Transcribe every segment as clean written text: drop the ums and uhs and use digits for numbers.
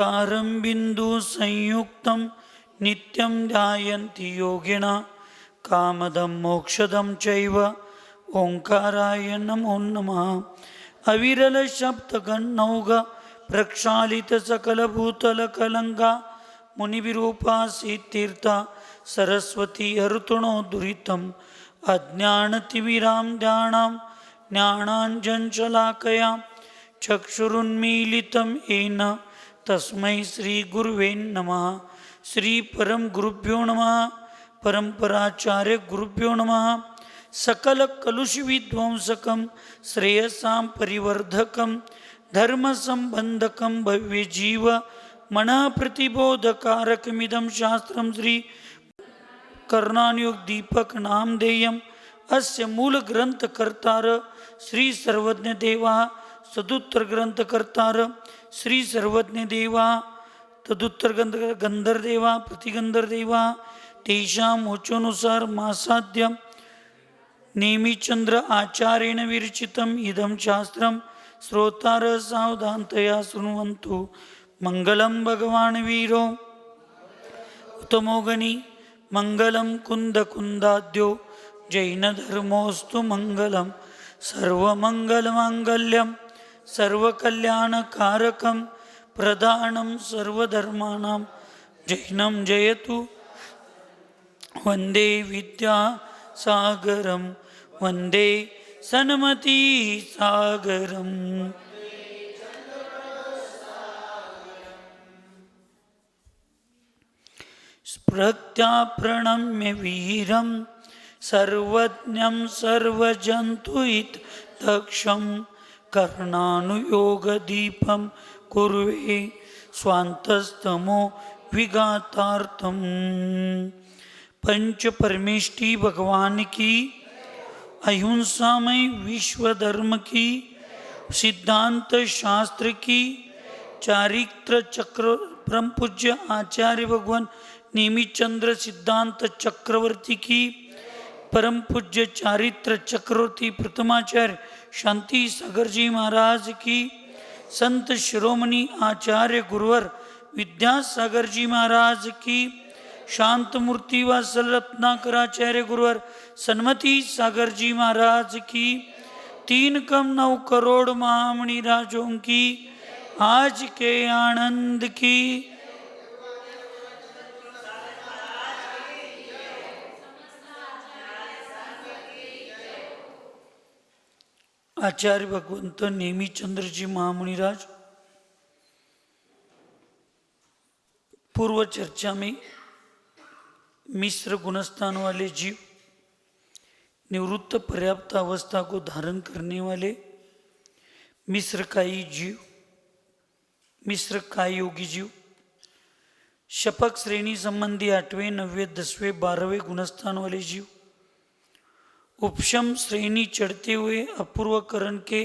कारं बिंदु संयुक्तं नित्यं ध्यायन्ति योगिना कामदं मोक्षदं चैव ओंकाराय नमो नमः। अविरल शब्द गन्नौघ प्रक्षालित सकल भूतल कलंगा मुनिविरूपा तीर्था सरस्वती हर्तुणो दुरितम् अज्ञानतिमिरां ध्यानां ज्ञानाञ्जनशलाकया चक्षुरुन्मीलितं येन तस्मै श्री गुरुवे नमः। श्री परम गुरुभ्यो नमः। परंपराचार्य गुरुभ्यो नमः। सकल कलुष विध्वंसकं श्रेयसां परिवर्धकं धर्म संबंधकं भव्य जीव मन प्रतिबोधकारकमिदं शास्त्रं श्री कर्णानुयोग दीपक नामधेयम् अस्य मूल ग्रंथ कर्तार श्री सर्वज्ञ देवा सदुत्तर ग्रंथ कर्तार श्री सर्वज्ञ देवा तदुत्तर गंधर्देवा प्रतिगंधर्देवा तेषां वचोनुसार मासाद्य नेमिचंद्र आचार्येण विरचितम् इदं शास्त्रं श्रोतार सावधानतया शृण्वन्तु। मंगलं भगवान् वीरो उत्तमोगनी मंगलं कुंदकुंदाद्यो जैनधर्मोऽस्तु मंगलं सर्वमंगलमांगल्यं सर्वकल्याणकारकं प्रधानं सर्वधर्माणां जैनं जयतु। वंदे विद्यासागरं वंदे सन्मतिसागरम्। स्पृत्या प्रणम्य वीरं सर्वज्ञं सर्वजन्तुहितदक्षं कर्णानुयोगदीपं कुर्वे स्वान्तस्तमो विघातार्थं। पंच परमेष्टि भगवान की, अहिंसामय विश्व धर्म की, सिद्धांत शास्त्र की, चारित्र चक्र परम पूज्य आचार्य भगवान नेमिचंद्र सिद्धांत चक्रवर्ती की, परम पूज्य चारित्र चक्रवर्ती प्रथमाचार्य शांति सागर जी महाराज की, संत शिरोमणि आचार्य गुरुवर विद्यासागर जी महाराज की, शांत मूर्ति वासल रत्नाकराचार्य गुरुवर सन्मति सागर जी महाराज की, 3,9 करोड़ महामणि राजों की आज के आनंद की। आचार्य भगवंत नेमिचंद्र जी महामुनिराज पूर्व चर्चा में मिश्र गुणस्थान वाले जीव, निवृत्त पर्याप्त अवस्था को धारण करने वाले मिश्रकायी जीव, मिश्रकाय योगी जीव, शपक श्रेणी संबंधी 8वें 9वें 10वें 12वें गुणस्थान वाले जीव, उपशम श्रेणी चढ़ते हुए अपूर्व करण के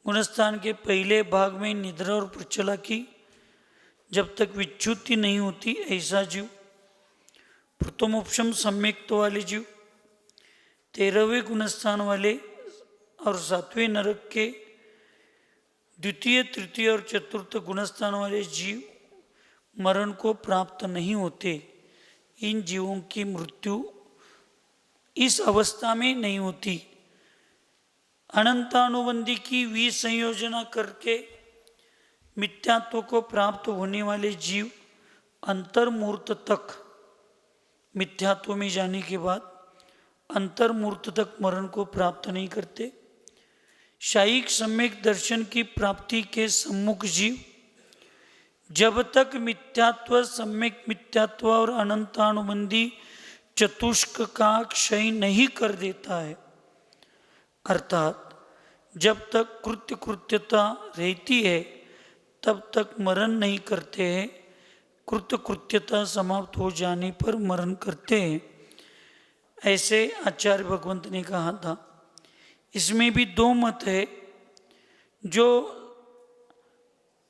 गुणस्थान के पहले भाग में निद्रा और प्रचला की जब तक विच्युति नहीं होती ऐसा जीव, प्रथमोपशम सम्यक्त्व वाले जीव, 13वें गुणस्थान वाले और 7वें नरक के द्वितीय तृतीय और चतुर्थ गुणस्थान वाले जीव मरण को प्राप्त नहीं होते। इन जीवों की मृत्यु इस अवस्था में नहीं होती। अनंतानुबंधी की विसंयोजना करके मिथ्यात्व को प्राप्त होने वाले जीव अंतर्मूर्त तक, मिथ्यात्व में जाने के बाद अंतर्मूर्त तक मरण को प्राप्त नहीं करते। शायिक सम्यक दर्शन की प्राप्ति के सम्मुख जीव जब तक मिथ्यात्व, सम्यक मिथ्यात्व और अनंतानुबंधी चतुष्क का क्षय नहीं कर देता है, अर्थात जब तक कृत्य कृत्यता रहती है तब तक मरण नहीं करते हैं, कृत्य कृत्यता समाप्त हो जाने पर मरण करते हैं, ऐसे आचार्य भगवंत ने कहा था। इसमें भी 2 मत है। जो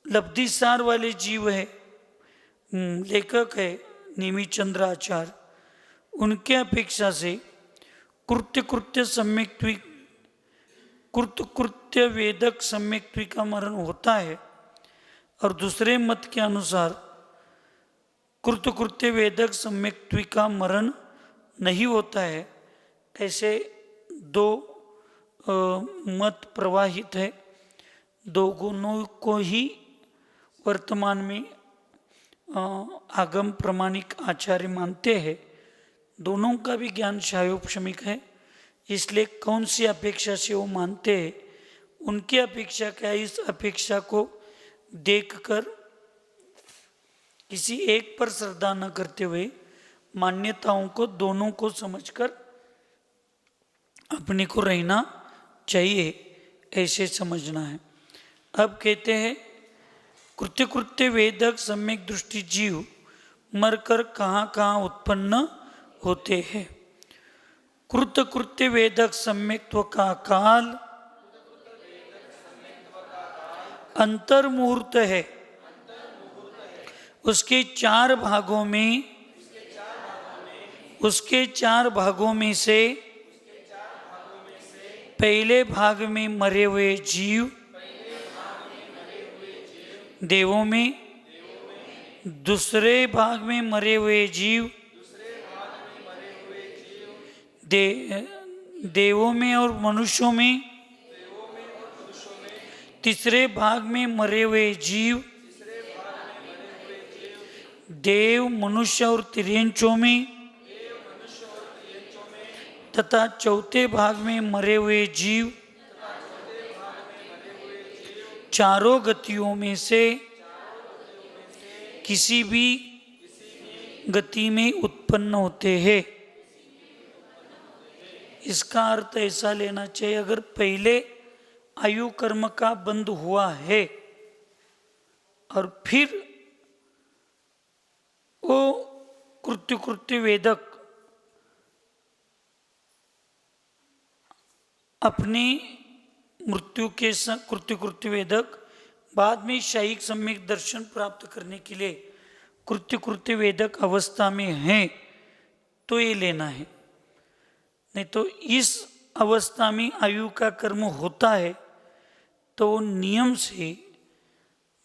लब्धिसार वाले जीव है, लेखक है नेमिचंद्र आचार्य, उनके अपेक्षा से कृत्य वेदक सम्यक्त्वी का मरण होता है और दूसरे मत के अनुसार कृतकृत्य वेदक सम्यक्त्व का मरण नहीं होता है। ऐसे दो मत प्रवाहित है। दो गुणों को ही वर्तमान में आगम प्रमाणिक आचार्य मानते हैं। दोनों का भी ज्ञान शायोपशमिक है, इसलिए कौन सी अपेक्षा से वो मानते हैं, उनकी अपेक्षा क्या है, इस अपेक्षा को देखकर किसी एक पर श्रद्धा न करते हुए मान्यताओं को दोनों को समझकर अपने को रहना चाहिए, ऐसे समझना है। अब कहते हैं कृत्य कृत्य वेदक सम्यक दृष्टि जीव मरकर कहाँ कहाँ उत्पन्न होते हैं। कृत्य कृत्य वेदक सम्यक्त्व का काल अंतर्मुहूर्त है। उसके चार भागों में से पहले भाग में मरे हुए जीव देवों में, दूसरे भाग में मरे हुए जीव देवों में और मनुष्यों में, तीसरे भाग में मरे हुए जीव देव, मनुष्य और तिर्यंचों में, तथा चौथे भाग में मरे हुए जीव चारों गतियों में से किसी भी गति में उत्पन्न होते हैं। इसका अर्थ ऐसा लेना चाहिए, अगर पहले आयु कर्म का बंध हुआ है और फिर वो कृत्य कृत्य वेदक अपनी मृत्यु के कृत्य कृत्य वेदक बाद में शायिक सम्यक दर्शन प्राप्त करने के लिए कृत्य कृत्य वेदक अवस्था में हैं, तो ये लेना है। नहीं तो इस अवस्था में आयु का कर्म होता है तो नियम से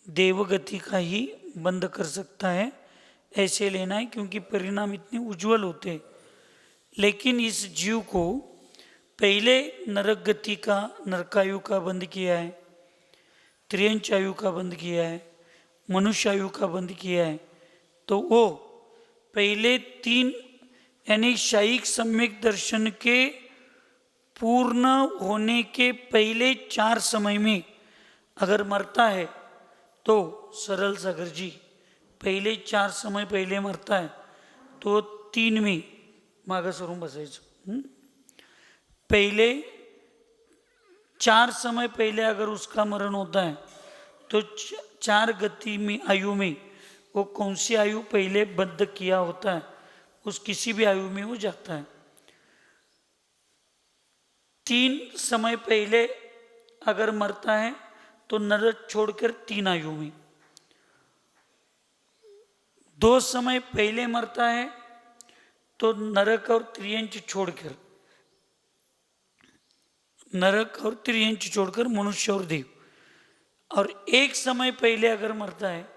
देवगति का ही बंद कर सकता है, ऐसे लेना है, क्योंकि परिणाम इतने उज्जवल होते हैं। लेकिन इस जीव को पहले नरक गति का, नरकायु का बंद किया है, त्रियंच आयु का बंद किया है, मनुष्य आयु का बंद किया है, तो वो पहले तीन यानी शायिक सम्यक दर्शन के पूर्ण होने के पहले 4 समय में अगर मरता है तो सरल सागर जी पहले 4 समय पहले मरता है तो 3 में मागासवरून बसायचं। पहले 4 समय पहले अगर उसका मरण होता है तो 4 गति में आयु में वो कौन सी आयु पहले बद्ध किया होता है उस किसी भी आयु में वो जाता है। 3 समय पहले अगर मरता है तो नरक छोड़कर 3 आयु में, 2 समय पहले मरता है तो नरक और त्रियंच छोड़कर, नरक और त्रियंच छोड़कर मनुष्य और देव, और 1 समय पहले अगर मरता है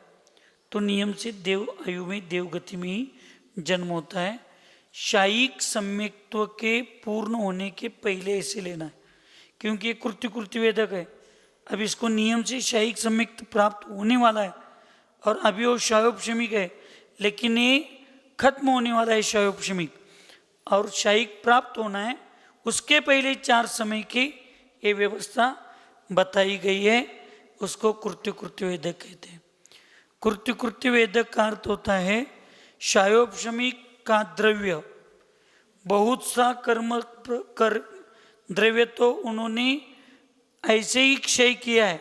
तो नियम से देव आयु में देवगति में ही जन्म होता है। शायिक सम्यक्त्व के पूर्ण होने के पहले ऐसे लेना है, क्योंकि ये कृत्य कृत्य वेदक है। अब इसको नियम से शायिक सम्यक्त्व प्राप्त होने वाला है और अभी वो शायोपशमिक है, लेकिन ये खत्म होने वाला है शायोपशमिक, और शायिक प्राप्त होना है उसके पहले 4 समय की ये व्यवस्था बताई गई है, उसको कृत्य कृत्य वेदक कहते हैं। कृत्य कृत्य वेदक का अर्थ होता है शायोपशमिक का द्रव्य, बहुत सा कर्म कर द्रव्य तो उन्होंने ऐसे ही क्षय किया है,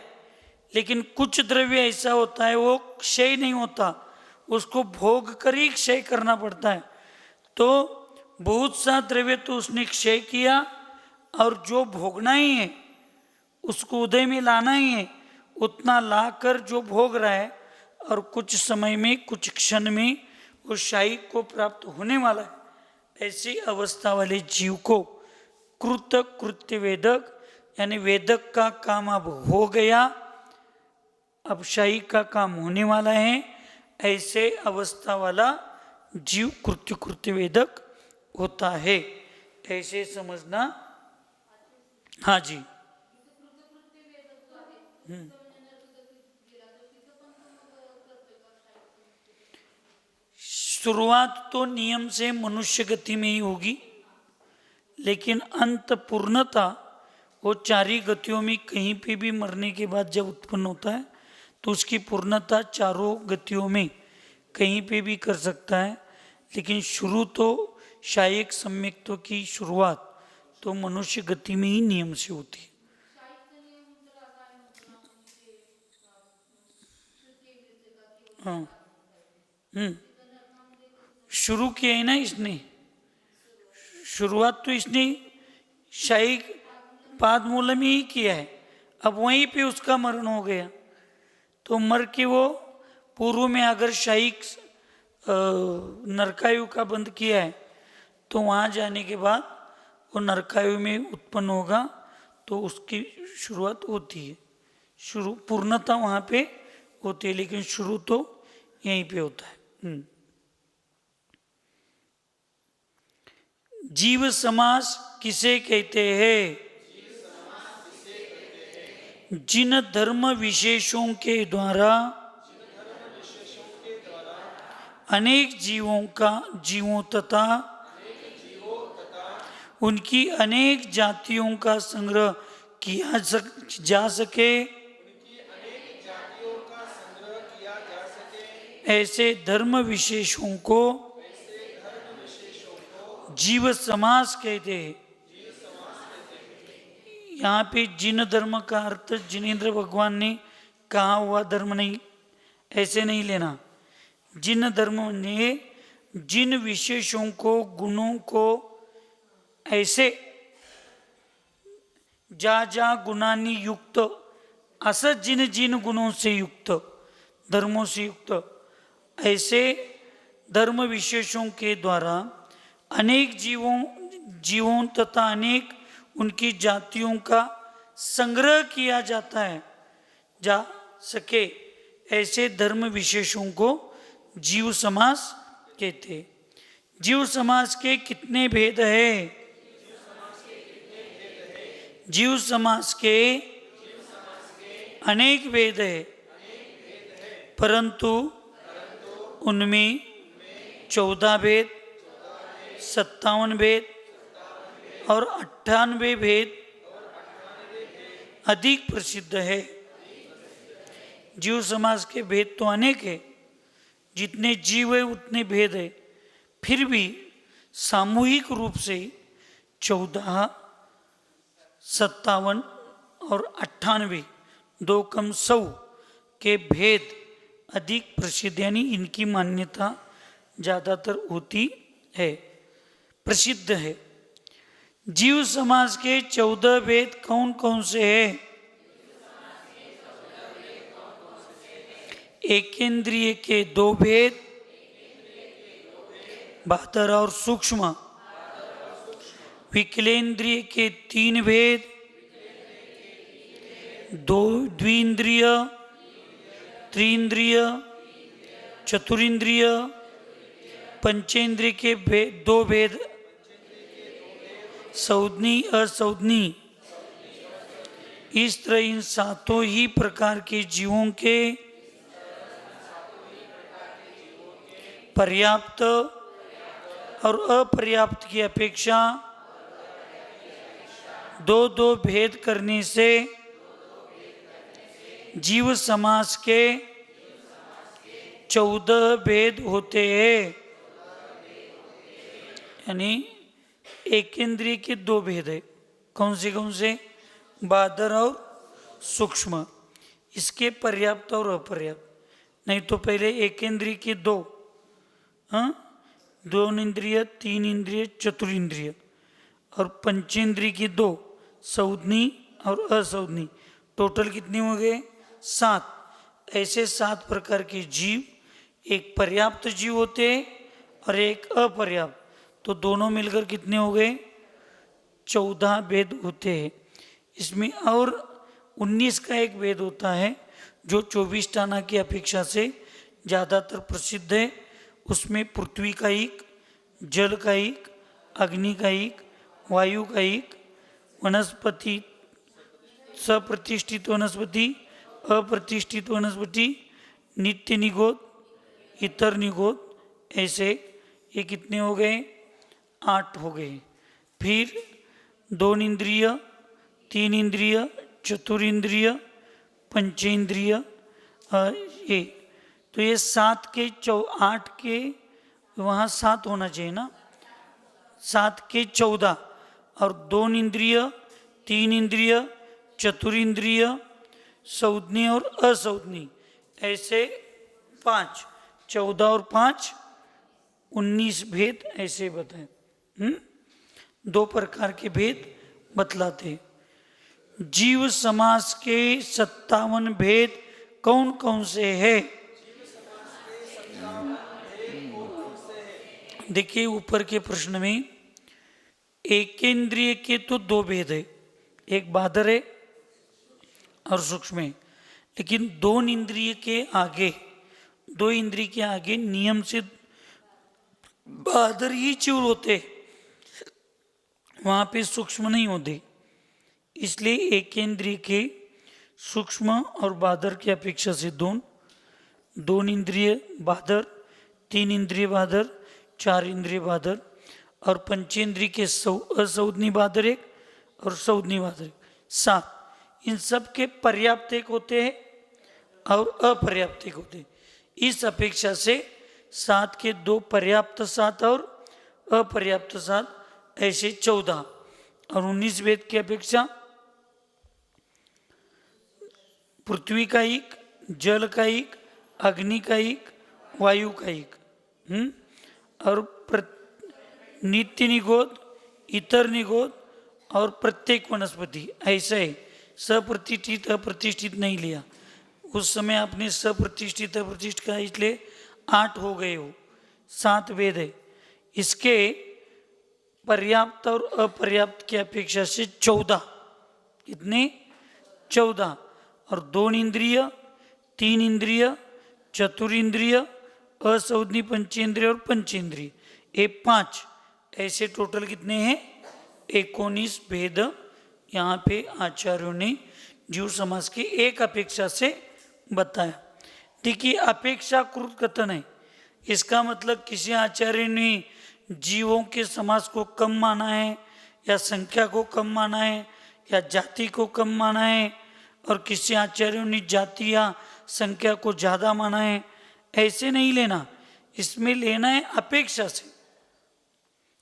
लेकिन कुछ द्रव्य ऐसा होता है वो क्षय नहीं होता, उसको भोग कर ही क्षय करना पड़ता है। तो बहुत सा द्रव्य तो उसने क्षय किया और जो भोगना ही है उसको उदय में लाना ही है, उतना लाकर जो भोग रहा है और कुछ समय में कुछ क्षण में वो शायिक को प्राप्त होने वाला है। ऐसी अवस्था वाले जीव को कृत कृत्य वेदक यानी वेदक का काम अब हो गया अब शाही का काम होने वाला है, ऐसे अवस्था वाला जीव कृत्य कृत्य वेदक होता है, ऐसे समझना। हाँ जी। शुरुआत तो नियम से मनुष्य गति में ही होगी, लेकिन अंत पूर्णता वो चारी गतियों में कहीं पे भी मरने के बाद जब उत्पन्न होता है तो उसकी पूर्णता चारों गतियों में कहीं पे भी कर सकता है। लेकिन शुरू तो शायक सम्यक्त्व की शुरुआत तो मनुष्य गति में ही नियम से होती है। हाँ। शुरू किया है ना इसने, शुरुआत तो इसने शाही पाद मूल में ही किया है। अब वहीं पे उसका मरण हो गया तो मर के वो पूर्व में अगर शाही नरकायु का बंद किया है तो वहाँ जाने के बाद वो नरकायु में उत्पन्न होगा तो उसकी शुरुआत होती है। शुरू पूर्णता वहाँ पे होती है, लेकिन शुरू तो यहीं पे होता है। जीव समास किसे कहते हैं? जिन धर्म विशेषों के द्वारा अनेक जीवों तथा उनकी अनेक जातियों का संग्रह किया जा सके, ऐसे धर्म विशेषों को जीव समास कहते हैं। यहाँ पे जिन धर्म का अर्थ जिनेन्द्र भगवान ने कहा हुआ धर्म नहीं, ऐसे नहीं लेना। जिन धर्म ने जिन विशेषों को गुणों को ऐसे जा गुणानी युक्त, असत जिन जिन गुणों से युक्त, धर्मों से युक्त ऐसे धर्म विशेषों के द्वारा अनेक जीवों तथा अनेक उनकी जातियों का संग्रह किया जाता है जा सके, ऐसे धर्म विशेषों को जीव समास कहते। जीव समास के कितने भेद है? जीव समास के अनेक भेद है, परंतु उनमें 14 भेद, 57 भेद और 98 भेद अधिक प्रसिद्ध है। जीव समास के भेद तो अनेक है, जितने जीव है उतने भेद है, फिर भी सामूहिक रूप से 14, 57 और 98 दो कम 100 के भेद अधिक प्रसिद्ध, यानी इनकी मान्यता ज़्यादातर होती है, प्रसिद्ध है। जीव समास के 14 भेद कौन कौन से हैं? एकेंद्रिय के 2 भेद, बातर और सूक्ष्म। विकलेंद्रिय के 3 भेद, 2 द्विंद्रिय, त्रिंद्रिय, चतुरिंद्रिय, पंचेंद्रिय के 2 भेद, सौदनी असौदनी। इस तरह इन 7 ही प्रकार के जीवों के पर्याप्त और अपर्याप्त की अपेक्षा 2-2 भेद करने से जीव समास के 14 भेद होते हैं। यानी एकेंद्रिय के 2 भेद है, कौन से? बादर और सूक्ष्म। इसके पर्याप्त और अपर्याप्त, नहीं तो पहले एकेंद्रिय के 2, 2 इंद्रिय, 3 इंद्रिय, चतुरिंद्रिय, और पंचेंद्रिय की 2, सौदनी और असौदनी। टोटल कितने हो गए? 7। ऐसे 7 प्रकार के जीव, एक पर्याप्त जीव होते हैं और एक अपर्याप्त, तो दोनों मिलकर कितने हो गए? 14 भेद होते हैं। इसमें और 19 का एक भेद होता है जो 24 टाना की अपेक्षा से ज़्यादातर प्रसिद्ध है। उसमें पृथ्वी का एक, जल का एक, अग्नि का एक, वायु का एक, वनस्पति, सप्रतिष्ठित वनस्पति, अप्रतिष्ठित वनस्पति, नित्य निगोद, इतर निगोद, ऐसे ये कितने हो गए? 8 हो गए। फिर 2 इंद्रिय, 3 इंद्रिय, चतुरिंद्रिय, पंचेंद्रिय, ये तो ये 7 के 8 के, वहाँ 7 होना चाहिए ना, 7 के 14, और 2 इंद्रिय, 3 इंद्रिय, चतुरिंद्रिय, संज्ञी और असंज्ञी, ऐसे 5, 14 और 5 19 भेद ऐसे बताए। 2 प्रकार के भेद बतलाते। जीव समास के 57 भेद कौन कौन से है? देखिए ऊपर के प्रश्न में एकेंद्रिय के तो 2 भेद है, एक बादर है और सूक्ष्म है। लेकिन 2 इंद्रिय के आगे, 2 इंद्रिय के आगे नियम से बादर ही चूर होते, वहां पे सूक्ष्म नहीं होते। इसलिए एकेंद्रिय के सूक्ष्म और बादर की अपेक्षा से 2 इंद्रिय बादर, 3 इंद्रिय बादर, 4 इंद्रिय बादर, और पंचेंद्रिय के असंज्ञी बादर एक और संज्ञी बादर एक, 7। इन सब के पर्याप्त एक होते हैं और अपर्याप्त एक होते हैं। इस अपेक्षा से 7 के 2 पर्याप्त 7 और अपर्याप्त 7, ऐसे 14। और 19 वेद की अपेक्षा पृथ्वी का एक, जल का एक, अग्नि का एक, वायु का एक, और नित्य निगोद, इतर निगोद और प्रत्येक वनस्पति, ऐसा है। सप्रतिष्ठित अप्रतिष्ठित नहीं लिया। उस समय आपने सप्रतिष्ठित अप्रतिष्ठित का, इसलिए 8 हो गए हो। 7 वेद है। इसके पर्याप्त और अपर्याप्त की अपेक्षा से 14, कितने? 14। और 2 इंद्रिय, 3 इंद्रिय, चतुरिंद्रिय, असंज्ञी पंचेंद्रिय और पंचेंद्रिय, ये 5, ऐसे टोटल कितने हैं? 19 भेद यहाँ पे आचार्यों ने जीव समास की एक अपेक्षा से बताया। देखिए अपेक्षाकृत कथन है, इसका मतलब किसी आचार्य ने जीवों के समास को कम माना है, या संख्या को कम माना है, या जाति को कम माना है, और किसी आचार्यों ने जाति या संख्या को ज़्यादा माना है, ऐसे नहीं लेना। इसमें लेना है अपेक्षा से।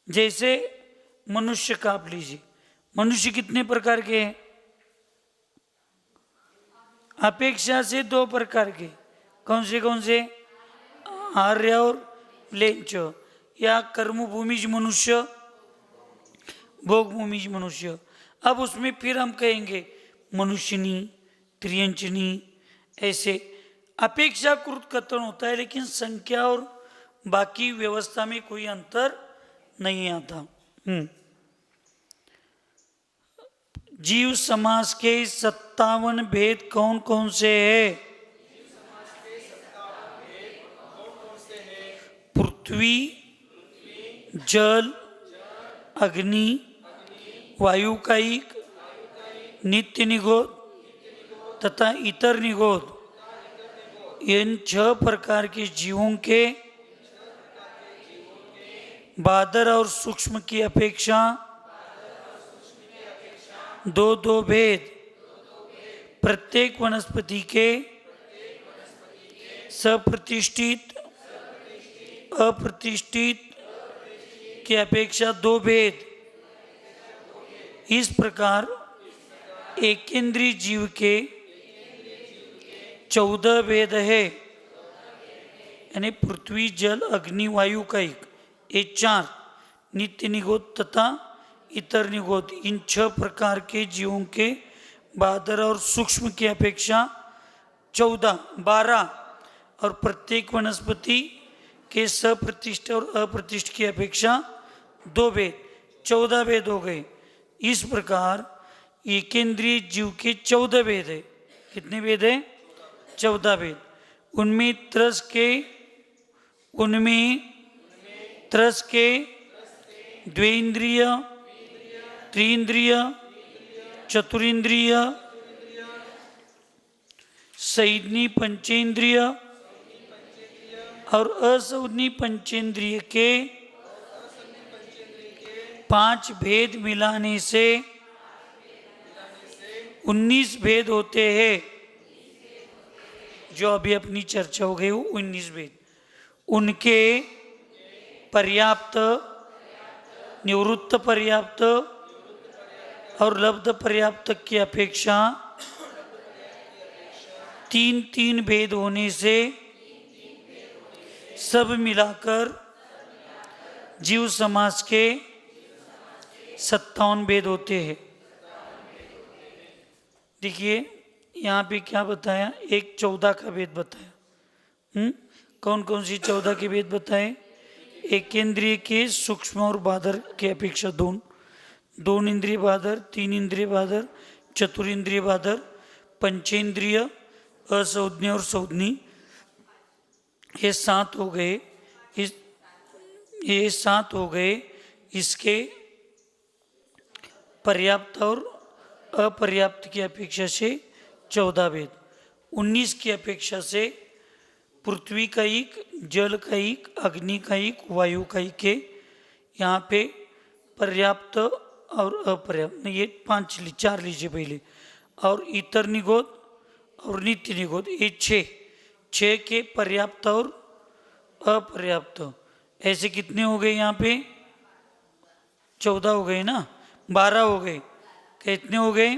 जैसे मनुष्य का आप लीजिए, मनुष्य कितने प्रकार के हैं? अपेक्षा से 2 प्रकार के। कौन से? आर्य और म्लेच्छ, या कर्मभूमिज मनुष्य, भोगभूमिज मनुष्य। अब उसमें फिर हम कहेंगे मनुष्यनी, त्रियंचनी, ऐसे अपेक्षाकृत कथन होता है, लेकिन संख्या और बाकी व्यवस्था में कोई अंतर नहीं आता। जीव समास के 57 भेद कौन कौन से है? पृथ्वी, जल, अग्नि, वायु का एक, नित्य निगोद तथा इतर निगोद, इन 6 प्रकार के जीवों के बादर और सूक्ष्म की अपेक्षा 2 भेद, प्रत्येक वनस्पति के सप्रतिष्ठित अप्रतिष्ठित की अपेक्षा 2 भेद। इस प्रकार एकेंद्रीय जीव के 14 भेद है, यानी पृथ्वी, जल, अग्नि, वायु का एक, ये 4, नित्य निगोद तथा इतर निगोद, इन 6 प्रकार के जीवों के बादर और सूक्ष्म की अपेक्षा 14, 12, और प्रत्येक वनस्पति के सप्रतिष्ठ और अप्रतिष्ठ की अपेक्षा 2 भेद, 14 भेद हो गए। इस प्रकार एकेंद्रीय जीव के 14 भेद है। कितने भेद है? 14 भेद। उनमें त्रस के द्वेंद्रिय, त्रिंद्रिय, चतुरिंद्रिय, संयमी पंचेंद्रिय और असंयमी पंचेंद्रिय के 5 भेद मिलाने से 19 भेद होते हैं। जो अभी अपनी चर्चा हो गई वो 19 भेद। उनके पर्याप्त, निवृत्त पर्याप्त और लब्ध पर्याप्त की अपेक्षा 3 भेद होने से सब मिलाकर जीव समाज के 57 भेद होते हैं। देखिए यहाँ पे क्या बताया, एक 14 का भेद बताया। कौन कौन सी 14 के भेद बताए? एक इंद्रिय के सूक्ष्म और बादर की अपेक्षा 2 इंद्रिय बादर, 3 इंद्रिय बादर, चतुरिंद्रिय बादर, पंचेंद्रिय, असंज्ञ और संज्ञी, ये 7 हो गए। ये 7 हो गए। इसके पर्याप्त और अपर्याप्त की अपेक्षा से 14 भेद। 19 की अपेक्षा से पृथ्वी का एक, जल का एक, अग्नि का एक, वायु का एक है। यहाँ पे पर्याप्त और अपर्याप्त, ये 4 लीजिए पहले, और इतर निगोद और नित्य निगोद, ये 6 के पर्याप्त और अपर्याप्त। ऐसे कितने हो गए यहाँ पे? 14 हो गए ना, 12 हो गए। कितने हो गए?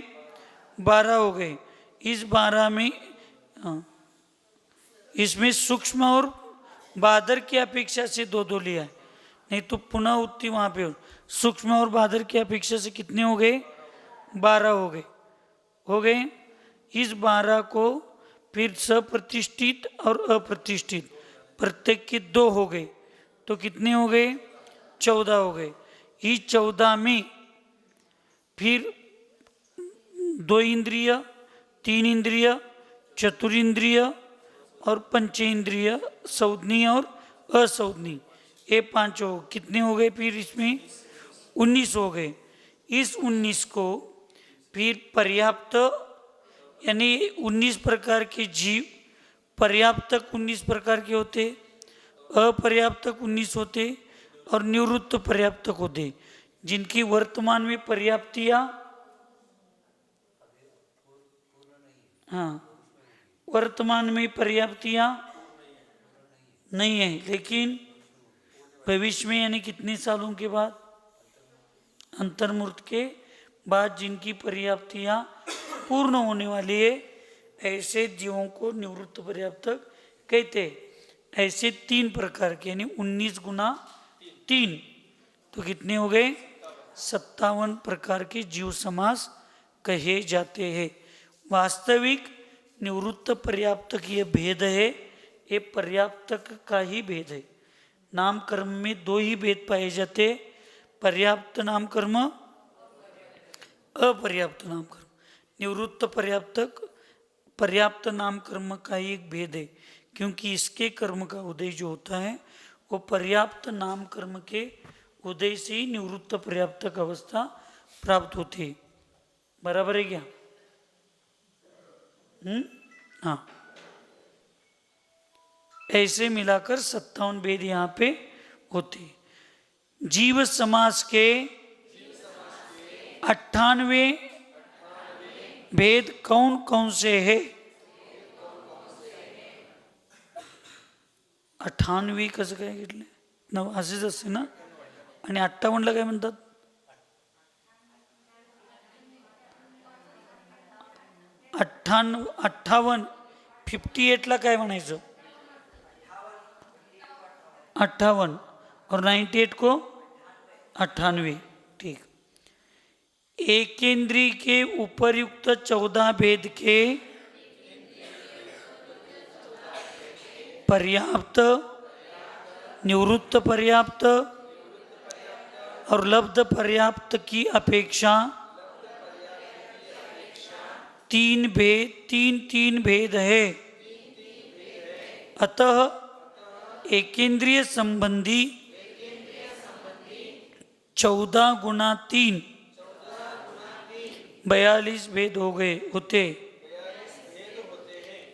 12 हो गए। इस 12 में इसमें सूक्ष्म और बादर की अपेक्षा से 2 लिया है, नहीं तो पुनः उत्ती वहाँ पे सूक्ष्म और बादर की अपेक्षा से कितने हो गए? 12 हो गए। इस 12 को फिर सप्रतिष्ठित और अप्रतिष्ठित प्रत्येक के 2 हो गए, तो कितने हो गए? 14 हो गए। इस 14 में फिर 2 इंद्रिय, 3 इंद्रिय, चतुरिंद्रिय और पंचेंद्रिय, संज्ञी और असंज्ञी, ये 5 हो। कितने हो गए? फिर इसमें 19 हो गए। इस 19 को फिर पर्याप्त, यानी 19 प्रकार के जीव, पर्याप्तक 19 प्रकार के होते, अपर्याप्तक 19 होते और निवृत्त पर्याप्तक होते, जिनकी वर्तमान में पर्याप्तियाँ, वर्तमान में पर्याप्तियाँ नहीं है, लेकिन भविष्य में, यानी कितने सालों के बाद, अंतर्मूर्त के बाद जिनकी पर्याप्तियाँ पूर्ण होने वाली है, ऐसे जीवों को निवृत्त पर्याप्तक कहते हैं। ऐसे 3 प्रकार के, यानी 19 गुना 3, तो कितने हो गए? 57 प्रकार के जीव समास कहे जाते हैं। वास्तविक निवृत्त पर्याप्तक ये भेद है, ये पर्याप्तक का ही भेद है। नाम कर्म में 2 ही भेद पाए जाते, पर्याप्त नाम कर्म, अपर्याप्त नाम कर्म। निवृत्त पर्याप्तक पर्याप्त नाम कर्म का ही एक भेद है, क्योंकि इसके कर्म का उदय जो होता है वो पर्याप्त नाम कर्म के उदय से ही निवृत्त पर्याप्तक अवस्था प्राप्त होती है। बराबर है क्या? हाँ, ऐसे मिलाकर 57 भेद यहाँ पे होते। जीव समास के 98 भेद कौन कौन से है? 98 कसं काय घेतले? असेच असते ना, आणि 58ला काय म्हणतात? 58, 58ला काय म्हणायचं? 58 और 98 को 98। ठीक। एकेंद्रीय के उपर्युक्त 14 भेद के पर्याप्त, निवृत्त पर्याप्त और लब्ध पर्याप्त की अपेक्षा 3 भेद है। अतः एकेंद्रिय संबंधी 14 गुना 3 42 भेद हो गए होते।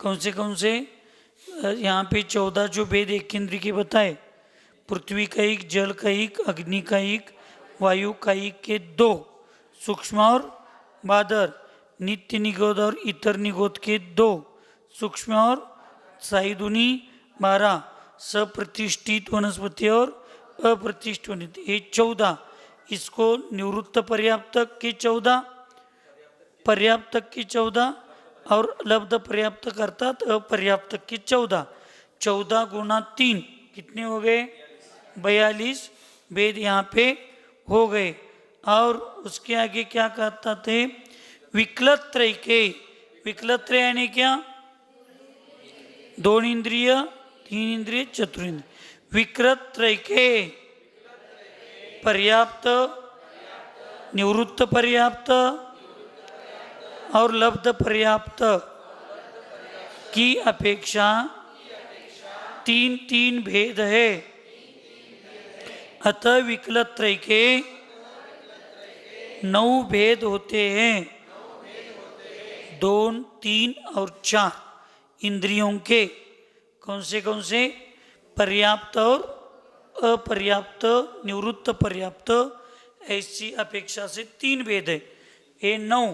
कौन से यहाँ पे 14 जो भेद एकेंद्रीय के बताए, पृथ्वी का एक, जल का एक, अग्नि का एक, वायु का एक के 2, सूक्ष्म और बादर, नित्य निगोद और इतर निगोद के 2, सूक्ष्म और साइदुनी 12, सप्रतिष्ठित वनस्पति और अप्रतिष्ठित वनस्पति ये 14। इसको निवृत्त पर्याप्तक के 14, पर्याप्तक की 14 और लब्ध पर्याप्तक अर्थात अपर्याप्तक की 14। 14 गुना 3 कितने हो गए? 42 भेद यहाँ पे हो गए। और उसके आगे क्या कहता थे? विकलत्रय के, विकलत्रय यानी क्या? 2 इंद्रिय, 3 इंद्रिय, चतुरिंद्रिय। विकृतत्रय के पर्याप्त, निवृत्त पर्याप्त और लब्ध पर्याप्त की अपेक्षा 3 भेद है। अतः विकलत्रय के 9 भेद होते हैं, 2, 3 और 4 इंद्रियों के। कौन से? पर्याप्त और अपर्याप्त, निवृत्त पर्याप्त, ऐसी अपेक्षा से 3 भेद है। ये 9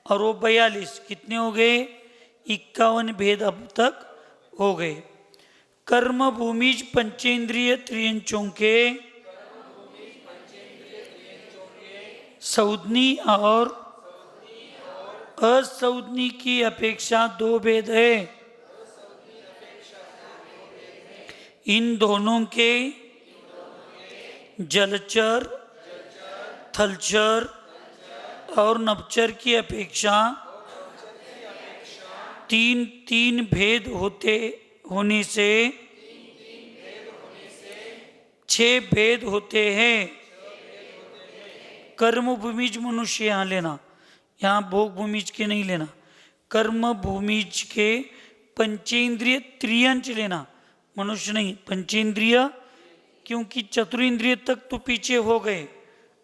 और वो 42 कितने हो गए? 51 भेद अब तक हो गए। कर्म भूमिज पंचेंद्रिय त्रियंचों के सौदनी और असौदनी की अपेक्षा 2 भेद है। इन दोनों के जलचर, थलचर और नभचर की अपेक्षा 3 भेद होने से 6 भेद होते हैं। कर्म भूमिज मनुष्य यहाँ लेना, यहाँ भोग भूमिज के नहीं लेना। कर्म भूमिज के पंचेंद्रिय त्रियंच लेना, मनुष्य नहीं, पंचेंद्रिय, क्योंकि चतुरेंद्रिय तक तो पीछे हो गए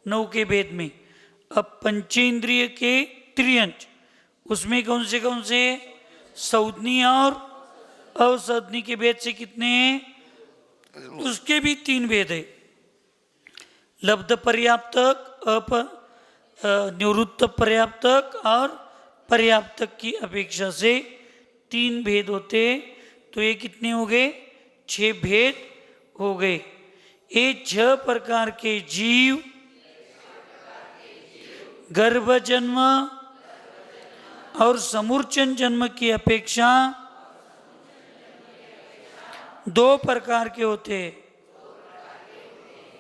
9 के भेद में। अब पंचेंद्रिय के त्रियंच, उसमें कौन से? सौदनी और असौदनी के भेद से कितने हैं? उसके भी 3 भेद है। लब्ध पर्याप्तक, निवृत्त पर्याप्तक और पर्याप्तक की अपेक्षा से 3 भेद होते। तो ये कितने हो गए? 6 भेद हो गए। ये 6 प्रकार के जीव गर्भ जन्म और समूर्चन जन्म की अपेक्षा 2 प्रकार के होते हैं।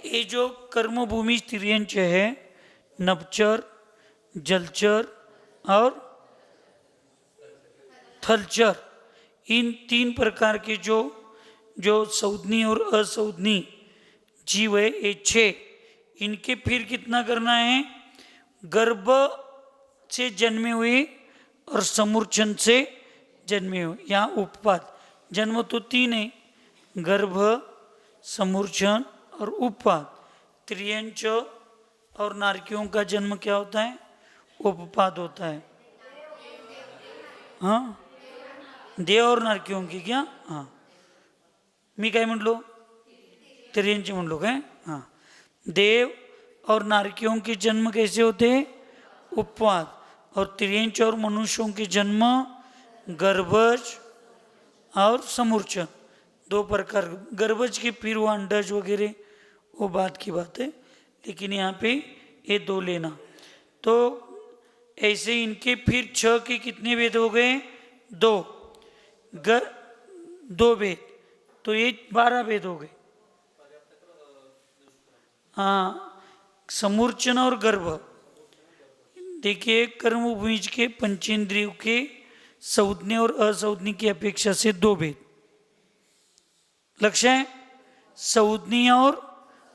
ये जो कर्म भूमि त्रियंच है, नभचर, जलचर और थलचर, इन 3 प्रकार के जो सौदनी और असौदनी जीव है, ये 6। इनके फिर कितना करना है? गर्भ से जन्मे हुए और समूर्छन से जन्मे हुए। यहाँ उपपाद, जन्म तो 3 है, गर्भ, समूर्छन और उपपाद। त्रियंच और नारकियों का जन्म क्या होता है? उपपाद होता है। हाँ, देव और नारकियों की क्या? हाँ, मी काय म्हणलो? त्रियंच म्हणलो काय? हाँ, देव और नारकियों के जन्म कैसे होते हैं? उपवाद। और त्रियंच और मनुष्यों के जन्म गर्भज और समूर्छन, 2 प्रकार। गर्भज के फिर वो अंडज वगैरह वो बात की बात है, लेकिन यहाँ पे ये 2 लेना। तो ऐसे इनके फिर 6 के कितने भेद हो गए? 2 भेद, तो ये 12 भेद हो गए। हाँ, समूर्चन और गर्भ। देखिए, कर्म भूमिज के पंचेंद्रियों के सौदनी और असौदनी की अपेक्षा से 2 भेद। लक्ष्य है सौदनी और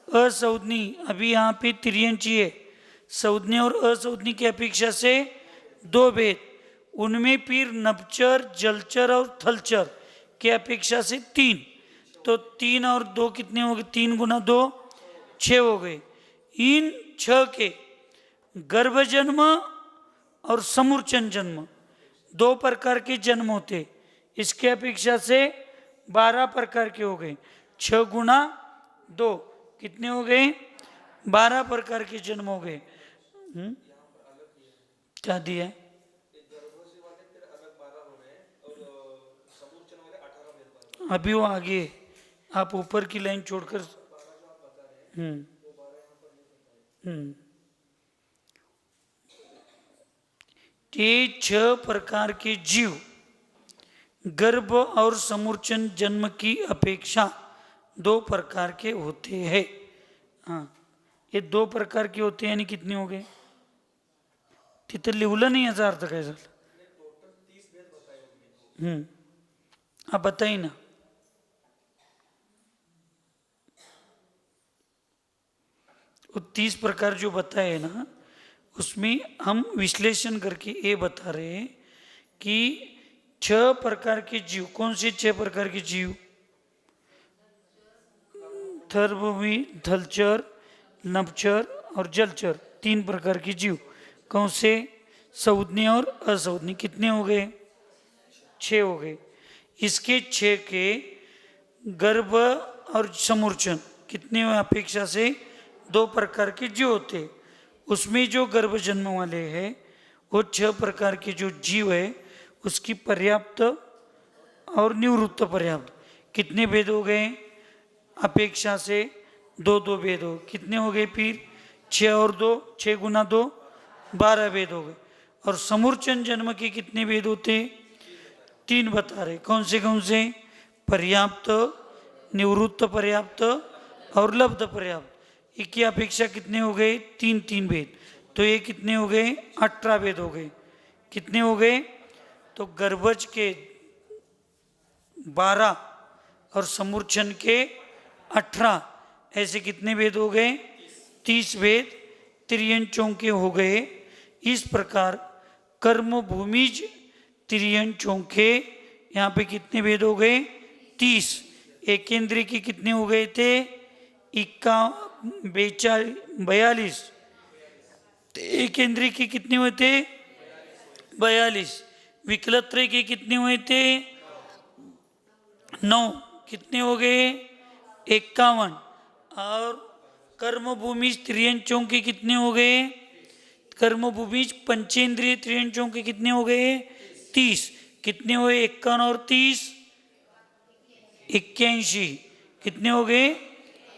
असौदनी। अभी यहाँ पे त्रियंची है, सौदनी और असौदनी की अपेक्षा से 2 भेद। उनमें फिर नभचर, जलचर और थलचर के अपेक्षा से 3, तो 3 और 2 कितने हो गए? 3 गुना 2 6 हो गए। इन 6 के गर्भ जन्म और समूर्चन जन्म 2 प्रकार के जन्म होते, इसके अपेक्षा से 12 प्रकार के हो गए। 6 गुना 2 कितने हो गए? 12 प्रकार के जन्म हो गए। क्या दिया है? अभी वो आगे, आप ऊपर की लाइन छोड़कर ये 6 प्रकार के जीव गर्भ और समूर्चन जन्म की अपेक्षा 2 प्रकार के होते हैं। हाँ, ये 2 प्रकार के होते हैं, यानी कितने हो गए? तिथं लिवलं नाही, याचा अर्थ काय झाला? आप बताइए ना। वो 30 प्रकार जो बताए ना, उसमें हम विश्लेषण करके ये बता रहे हैं कि 6 प्रकार के जीव, कौन से 6 प्रकार के जीव? थर्वभूमि, थलचर, नभचर और जलचर, 3 प्रकार के जीव। कौन से? संउदनी और असंउदनी। कितने हो गए? 6 हो गए। इसके 6 के गर्भ और समूर्चन कितने अपेक्षा से 2 प्रकार के जीव होते। उसमें जो गर्भ जन्म वाले हैं वो 6 प्रकार के जो जीव है उसकी पर्याप्त और निवृत्त पर्याप्त कितने भेद हो गए? अपेक्षा से 2 भेद हो। कितने हो गए फिर? 6 और 2, 6 गुना 2 12 भेद हो गए। और समूर्चन जन्म के कितने भेद होते? 3 बता रहे। कौन से? पर्याप्त, निवृत्त पर्याप्त और लब्ध पर्याप्त। की अपेक्षा कितने हो गए? 3 भेद। तो ये कितने हो गए? 18 भेद हो गए। कितने हो गए? तो गर्भज के 12 और समूर्चन के 18, ऐसे कितने भेद हो गए? 30 भेद तिर्यन चौके हो गए। इस प्रकार कर्म भूमिज तिर्यन चौके, यहाँ पे कितने भेद हो गए? 30। एकेंद्रीय के कितने हो गए थे? 42। एक इंद्रिय के कितने हुए थे? 42। विकलत्रय के कितने हुए थे? 9। कितने हो गए? 51। और कर्मभूमि त्रियंचों के कितने हो गए? कर्मभूमि पंचेंद्रिय त्रियंचों के कितने हो गए? 30। कितने हुए? 51 और 30 81। कितने हो गए?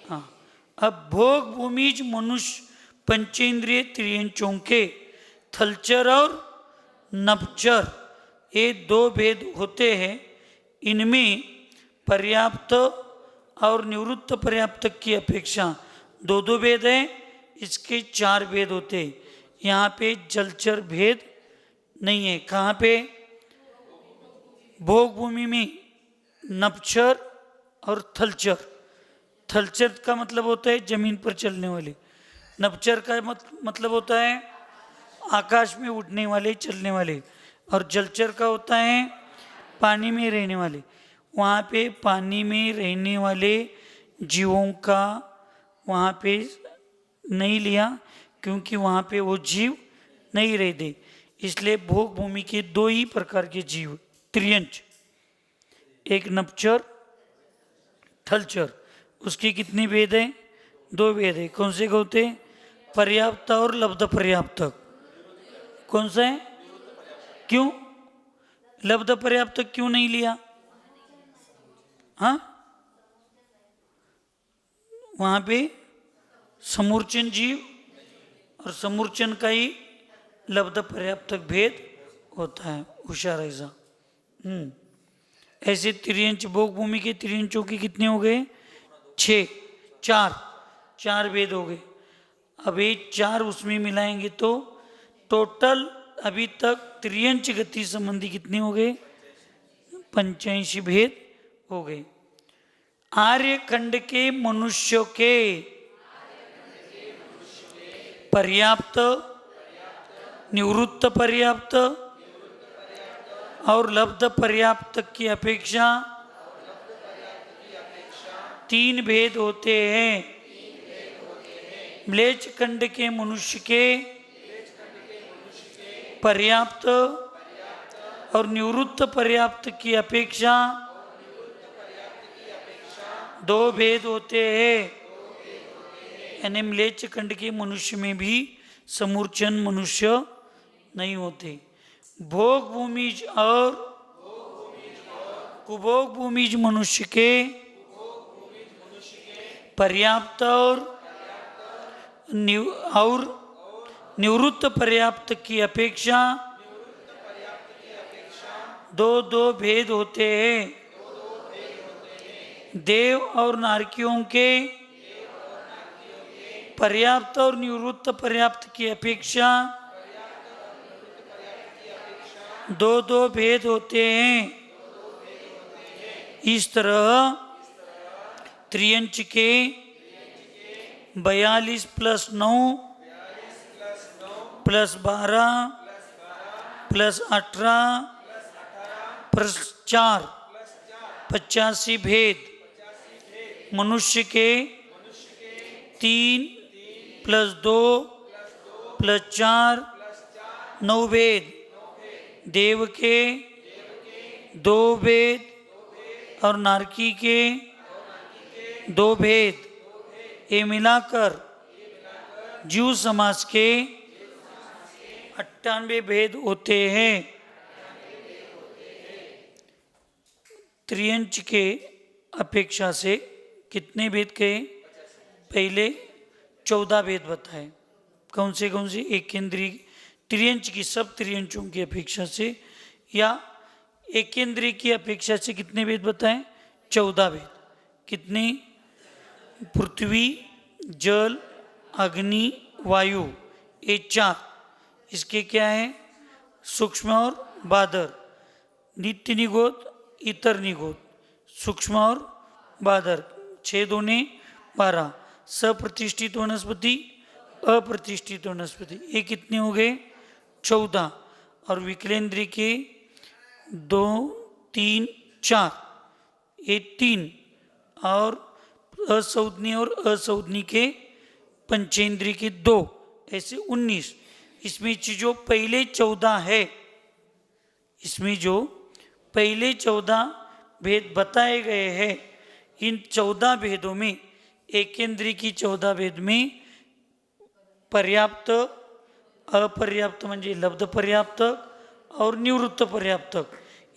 हाँ। अब भोग भूमिज मनुष्य पंचेंद्रिय त्रियंचों के थलचर और नभचर, ये 2 भेद होते हैं। इनमें पर्याप्त और निवृत्त पर्याप्त की अपेक्षा 2 भेद है। इसके 4 भेद होते। यहाँ पे जलचर भेद नहीं है। कहाँ पे? भोग भूमि में नभचर और थलचर। थलचर का मतलब होता है जमीन पर चलने वाले। नभचर का मतलब होता है आकाश में उड़ने वाले, चलने वाले। और जलचर का होता है पानी में रहने वाले। वहाँ पे पानी में रहने वाले जीवों का वहाँ पे नहीं लिया, क्योंकि वहाँ पे वो जीव नहीं रहते। इसलिए भोग भूमि के 2 ही प्रकार के जीव त्रियंच, एक नभचर, थलचर। उसके कितने भेद हैं? 2 भेद है। कौन से होते? पर्याप्त और लब्ध पर्याप्त। कौन सा है? क्यों लब्ध पर्याप्त क्यों नहीं लिया? हाँ, वहां पे समूर्चन जीव और समूर्चन का ही लब्ध पर्याप्त भेद होता है। होशियार ऐसा। ऐसे त्रियंच भोग भूमि के त्रियंचों के कितने हो गए? 6। 4 भेद हो गए। अब ये 4 उसमें मिलाएंगे तो टोटल अभी तक त्रियंच गति संबंधी कितने हो गए? 85 भेद हो गए। आर्य खंड के मनुष्यों के पर्याप्त, निवृत्त पर्याप्त और लब्ध पर्याप्त की अपेक्षा तीन भेद होते हैं। म्लेच्छ खंड के मनुष्य के पर्याप्त और निवृत्त पर्याप्त की अपेक्षा दो भेद होते हैं। यानी म्लेच्छ खंड के मनुष्य में भी समूर्चन मनुष्य नहीं होते। भोग भूमिज और कुभोग भूमिज मनुष्य के पर्याप्त और निवृत्त पर्याप्त की अपेक्षा दो भेद होते हैं। देव और नारकियों के पर्याप्त और निवृत्त पर्याप्त की अपेक्षा दो भेद होते हैं। इस तरह त्रियंच के 42 + 9 + 12 + 18 + 4 85 भेद, मनुष्य के 3 + 2 + 4 9 भेद, देव के 2 भेद और नारकी के 2 भेद, ये मिलाकर जीव समाज के 98 भेद होते हैं। त्रियंच के अपेक्षा से कितने भेद कहे? पहले 14 भेद बताए। कौन से? एक केंद्रीय त्रियंच की सब त्रियंचों की अपेक्षा से, या एक केंद्रीय की अपेक्षा से कितने भेद बताए? 14 भेद। कितने? पृथ्वी, जल, अग्नि, वायु, ये 4। इसके क्या है? सूक्ष्म और बादर, नित्य निगोद, इतर निगोद, सूक्ष्म और बादर, 6 दूने 12, सप्रतिष्ठित वनस्पति, अप्रतिष्ठित वनस्पति, ये कितने हो गए? 14। और विकलेंद्रीय के 2, 3, 4, ये 3, और असंज्ञ और असंज्ञ के पंचेंद्रिय के 2, ऐसे 19। इसमें जो पहले 14 है, इसमें जो पहले 14 भेद बताए गए हैं, इन 14 भेदों में एकेंद्रीय की 14 भेद में पर्याप्त, अपर्याप्त म्हणजे लब्ध पर्याप्त और निवृत्त पर्याप्त,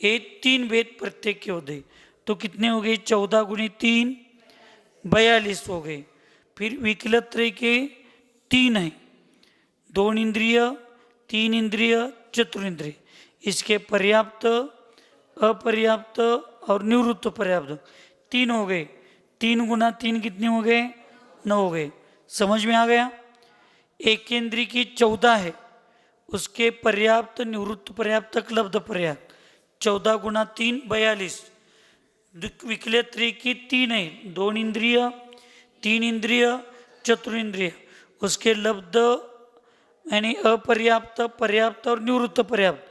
ये 3 भेद प्रत्येक के होते। तो कितने हो गए? 14 × 3 42 हो गए। फिर विकलत्रय के 3 हैं, 2 इंद्रिय, 3 इंद्रिय, चतुरिंद्रिय। इसके पर्याप्त, अपर्याप्त और निवृत्त पर्याप्त 3 हो गए। 3 × 3 कितने हो गए? 9 हो गए। समझ में आ गया? एक केंद्रीय की 14 है, उसके पर्याप्त, निवृत्त पर्याप्त, लब्ध पर्याप्त 14 × 3 42। विकलत्रय की 3 है, 2 इंद्रिय, 3 इंद्रिय, चतुरिंद्रिय, उसके लब्ध यानी अपर्याप्त, पर्याप्त और निवृत्त पर्याप्त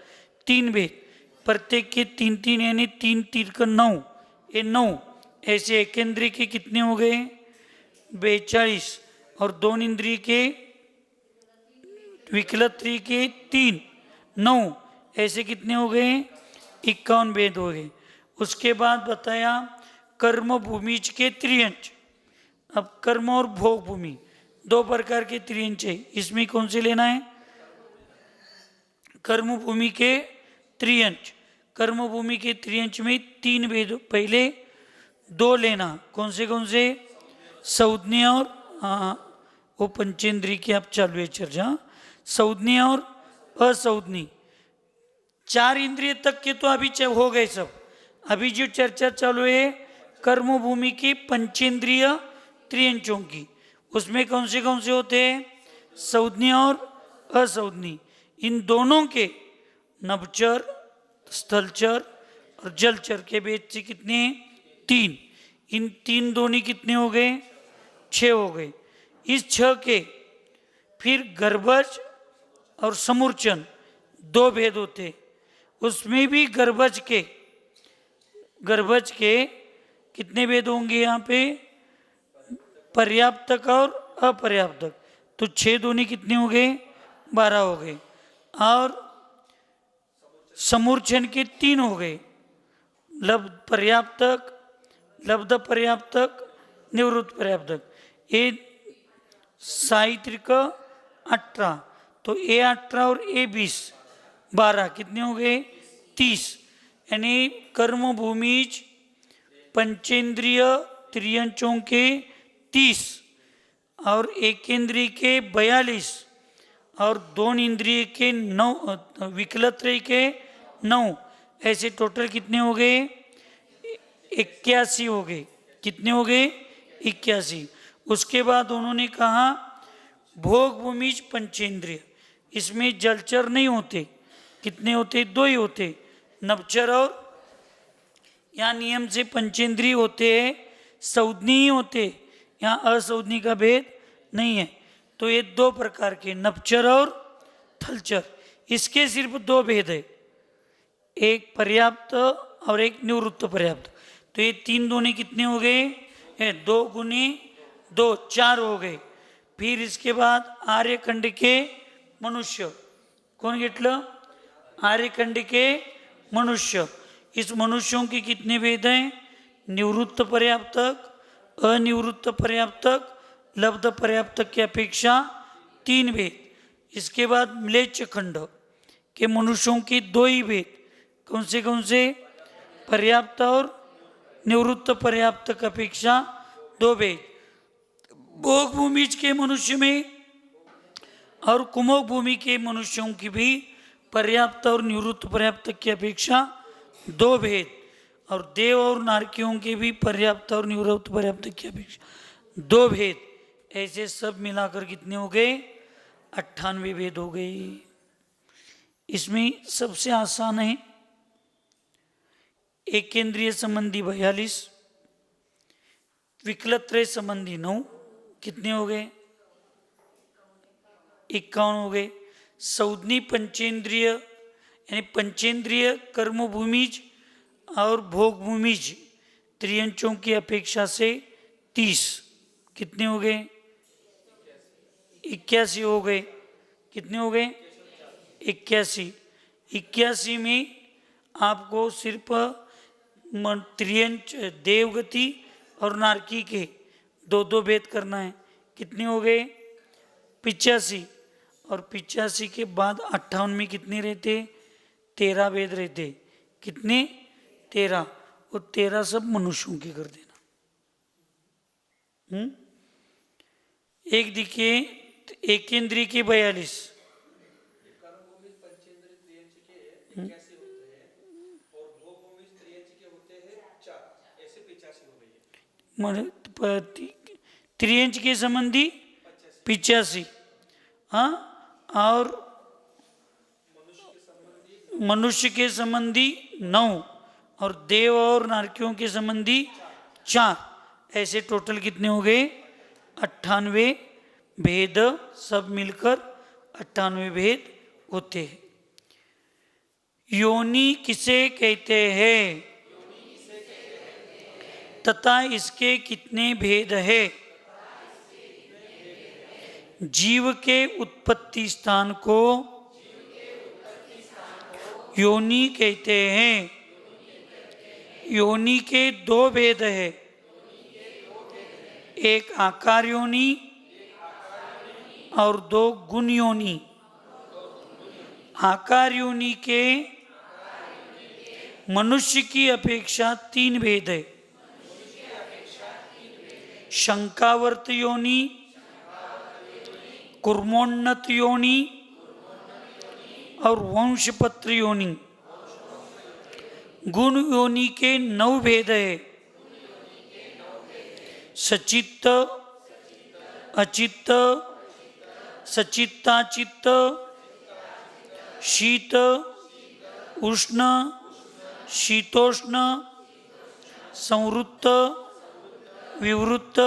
3 भेद, प्रत्येक के 3 यानी 3 3 का 9, ये 9। ऐसे एकेंद्रीय के कितने हो गए? 42। और 2 इंद्रिय के, विकलत्रय के 3 9, ऐसे कितने हो गए? 51 भेद हो गए। उसके बाद बताया कर्म भूमिज के त्रियंच। अब कर्म और भोग भूमि 2 प्रकार के त्रियंच है, इसमें कौन से लेना है? कर्म भूमि के त्रियंच। कर्म भूमि के त्रियंच में 3 भेद, पहले 2 लेना। कौन से? संज्ञ और, वो पंचेंद्रिय की आप चालू है चर्चा। संज्ञ और असंज्ञ 4 इंद्रिय तक के तो अभी हो गए सब। अभी जो चर्चा चालू है कर्म भूमि की पंचेंद्रिय त्रियंचों की, उसमें कौन से होते हैं? संज्ञ और असंज्ञ। इन दोनों के नभचर, स्थलचर और जलचर के भेद से कितने? 3। इन 3 दोनों कितने हो गए? 6 हो गए। इस 6 के फिर गर्भज और समूर्चन 2 भेद होते, उसमें भी गर्भज के कितने भेद होंगे? यहाँ पे पर्याप्तक और अपर्याप्तक, तो 6 दूनी कितने हो गए? 12 हो गए। और समूर्छन के 3 हो गए, लब्ध पर्याप्तक, लब्ध पर्याप्तक, निवृत्त पर्याप्तक। ये साहित्रिक 18, तो ए 18 और ए 20, 12 कितने हो गए? 30। यानी कर्म भूमिज पंचेंद्रिय त्रियंचों के 30 और एकेंद्रिय के 42 और 2 इंद्रिय के 9, विकलत्रय के 9, ऐसे टोटल कितने हो गए? 81 हो गए। कितने हो गए? 81। उसके बाद उन्होंने कहा भोग भूमिज पंचेंद्रिय, इसमें जलचर नहीं होते। कितने होते? 2 ही होते, नभचर और, यहाँ नियम से पंचेंद्रिय होते हैं, सौदनी ही होते, यहाँ असौदनी का भेद नहीं है। तो ये 2 प्रकार के, नभचर और थलचर, इसके सिर्फ 2 भेद है, एक पर्याप्त और एक निवृत्त पर्याप्त। तो ये 3 दूनी कितने हो गए? 2 गुनी 2, 4 हो गए। फिर इसके बाद आर्यखंड के मनुष्य, कौन घेतलं? आर्यखंड के मनुष्य। इस मनुष्यों के कितने भेद हैं? निवृत्त पर्याप्तक, अनिवृत्त पर्याप्तक, लब्ध पर्याप्तक की अपेक्षा 3 भेद। इसके बाद म्लेच्छ खंड के मनुष्यों के 2 ही भेद, कौन से? पर्याप्त और निवृत्त पर्याप्त की अपेक्षा 2 भेद। भोग भूमिज के मनुष्य में और कुमोग भूमि के मनुष्यों की भी पर्याप्त और निवृत्त पर्याप्त की अपेक्षा 2 भेद, और देव और नारकियों के भी पर्याप्त और निवृत्त पर्याप्त की अपेक्षा 2 भेद। ऐसे सब मिलाकर कितने हो गए? 98 भेद हो गए। इसमें सबसे आसान है एकेंद्रिय संबंधी 42, विकलत्रय संबंधी 9, कितने हो गए? 51 हो गए। सौदनी पंचेंद्रिय यानी पंचेंद्रिय कर्म भूमिज और भोग भूमिज त्रियंचों की अपेक्षा से 30, कितने हो गए? 81 हो गए। कितने हो गए? 81। 81 में आपको सिर्फ त्रियंच देवगति और नारकी के 2 भेद करना है। कितने हो गए? 85। और 85 के बाद 58 में कितने रहते? 13 भेद रहते। कितने? 13। और 13 सब मनुष्यों के कर देना। एक दिखे एकेंद्रीय के 42, त्रियंच के संबंधी 85, हाँ, और मनुष्य के संबंधी 9 और देव और नारकियों के संबंधी 4, ऐसे टोटल कितने हो गए? 98 भेद, सब मिलकर 98 भेद होते हैं। योनि किसे कहते हैं तथा इसके कितने भेद है? जीव के उत्पत्ति स्थान को योनि कहते हैं। योनि के 2 भेद है, एक आकार योनि और 2 गुण योनि। आकार योनि के मनुष्य की अपेक्षा 3 भेद है, शंकावर्त योनि, कुर्मोन्नत योनि और वंशपत्र योनि। गुण योनि के 9 भेद है, सचित्त, अचित्त, सचित्ताचित्त, शीत, उष्ण, शीतोष्ण, संवृत्त, विवृत्त,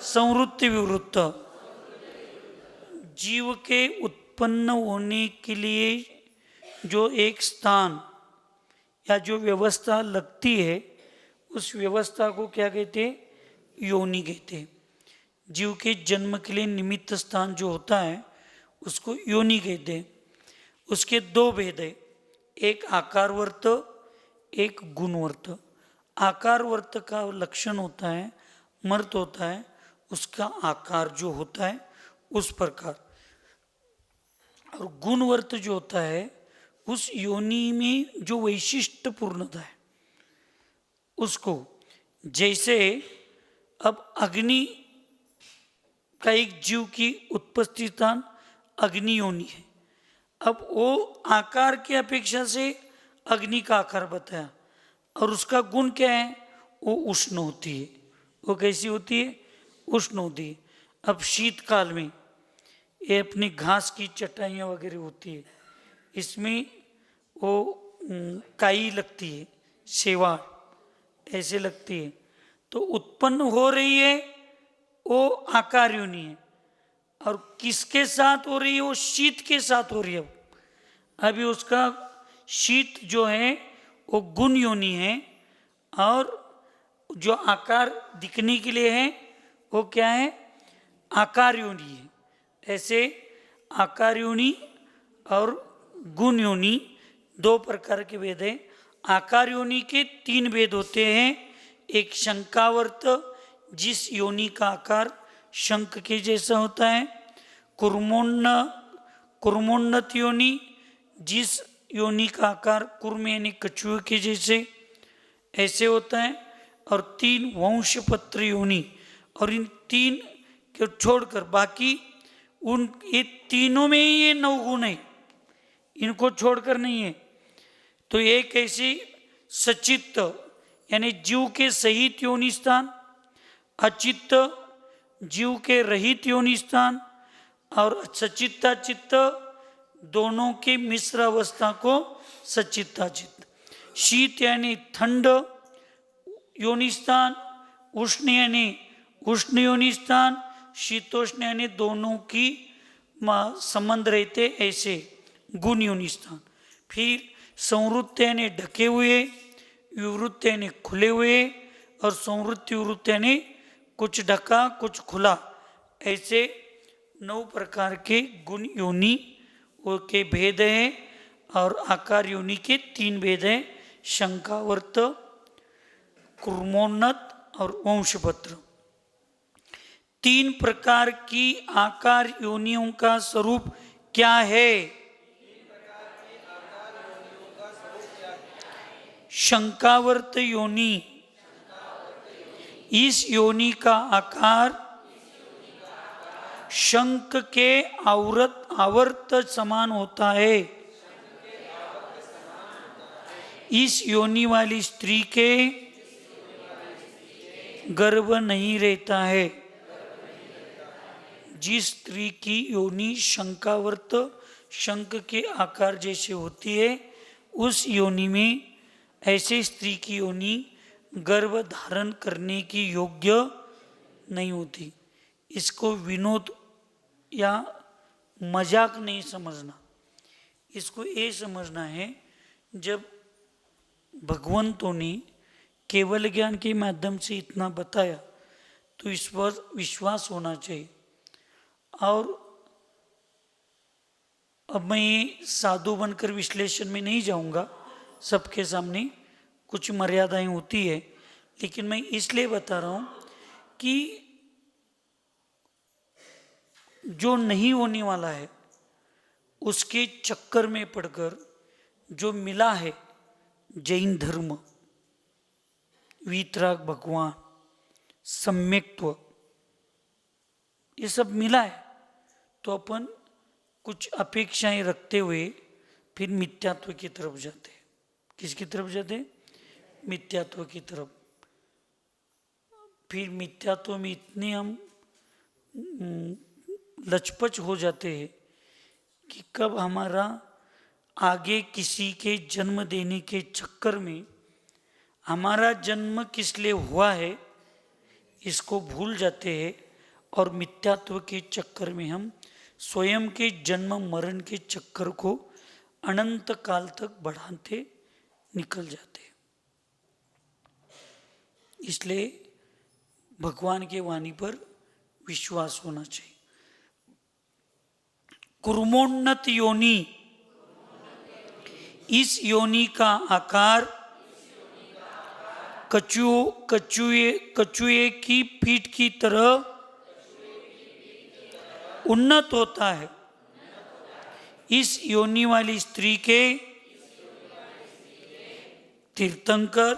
संवृत्ति विवृत्त। जीव के उत्पन्न होने के लिए जो एक स्थान या जो व्यवस्था लगती है, उस व्यवस्था को क्या कहते हैं? योनि कहते हैं। जीव के जन्म के लिए निमित्त स्थान जो होता है उसको योनि कहते हैं। उसके दो भेद है, एक आकारवर्त, एक गुणवर्त। आकारवर्त का लक्षण होता है, मर्त होता है, उसका आकार जो होता है उस प्रकार। और गुणवर्त जो होता है उस योनि में जो वैशिष्ट पूर्णता है उसको, जैसे अब अग्नि का एक जीव की उत्पत्ति स्थान अग्नि योनि है। अब वो आकार की अपेक्षा से अग्नि का आकार बताया, और उसका गुण क्या है, वो उष्ण होती है। वो कैसी होती है, उष्ण होती है। अब शीतकाल में ये अपनी घास की चटाइयाँ वगैरह होती है, इसमें वो काई लगती है, शेवाड़ ऐसे लगती है, तो उत्पन्न हो रही है वो आकार योनि है। और किसके साथ हो रही है, वो शीत के साथ हो रही है। अभी उसका शीत जो है वो गुण योनि है, और जो आकार दिखने के लिए है वो क्या है, आकार योनि है। ऐसे आकार योनि और गुण योनि दो प्रकार के भेद हैं। आकार योनि के तीन भेद होते हैं। एक शंकावर्त, जिस योनि का आकार शंख के जैसा होता है। कुर्मोन्नत योनि, जिस योनि का आकार कुर्म यानी कछुए के जैसे ऐसे होता है। और तीन वंशपत्र योनि, और इन तीन को छोड़कर बाकी उन ये तीनों में ही ये 9 गुण है, इनको छोड़कर नहीं है। तो एक ऐसी सचित्त यानी जीव के सहित योनि स्थान, अचित्त जीव के रहित योनि स्थान, और सचित्ता चित्त दोनों के मिश्र अवस्था को सचित्ता चित्त। शीत यानी ठंड योनि स्थान, उष्ण यानी उष्ण योनि स्थान, शीतोष्ण यानी दोनों की संबंध रहते ऐसे गुण योनि स्थान। फिर संवृत्त यानी ढके हुए, विवृत्त यानी खुले हुए, और संवृत्ति विवृत्त यानी कुछ ढका कुछ खुला, ऐसे 9 प्रकार के गुण योनि के भेद हैं। और आकार योनि के 3 भेद हैं, शंकावर्त, कुर्मोन्नत और वंशपत्र। 3 प्रकार की आकार योनियों का स्वरूप क्या है? शंकावर्त योनि, इस योनि का आकार शंख के आवर्त समान होता है। इस योनि वाली स्त्री के गर्भ नहीं रहता है। जिस स्त्री की योनि शंकावर्त शंख के आकार जैसे होती है, उस योनि में ऐसे स्त्री की योनि गर्भ धारण करने की योग्य नहीं होती। इसको विनोद या मजाक नहीं समझना, इसको ये समझना है जब भगवंतों ने केवल ज्ञान के माध्यम से इतना बताया तो इस पर विश्वास होना चाहिए। और अब मैं ये साधु बनकर विश्लेषण में नहीं जाऊंगा, सबके सामने कुछ मर्यादाएं होती है, लेकिन मैं इसलिए बता रहा हूं कि जो नहीं होने वाला है उसके चक्कर में पड़कर जो मिला है जैन धर्म, वीतराग भगवान, सम्यक्त्व, ये सब मिला है, तो अपन कुछ अपेक्षाएं रखते हुए फिर मिथ्यात्व की तरफ जाते हैं। किसकी तरफ जाते हैं? मिथ्यात्व की तरफ। फिर मिथ्यात्व में इतने हम लचपच हो जाते हैं कि कब हमारा आगे किसी के जन्म देने के चक्कर में हमारा जन्म किस लिए हुआ है इसको भूल जाते हैं, और मिथ्यात्व के चक्कर में हम स्वयं के जन्म मरण के चक्कर को अनंत काल तक बढ़ाते निकल जाते हैं। इसलिए भगवान के वाणी पर विश्वास होना चाहिए। कुर्मोन्नत योनि, इस योनि का आकार कछुए की पीठ की तरह उन्नत होता है। इस योनि वाली स्त्री के तीर्थंकर,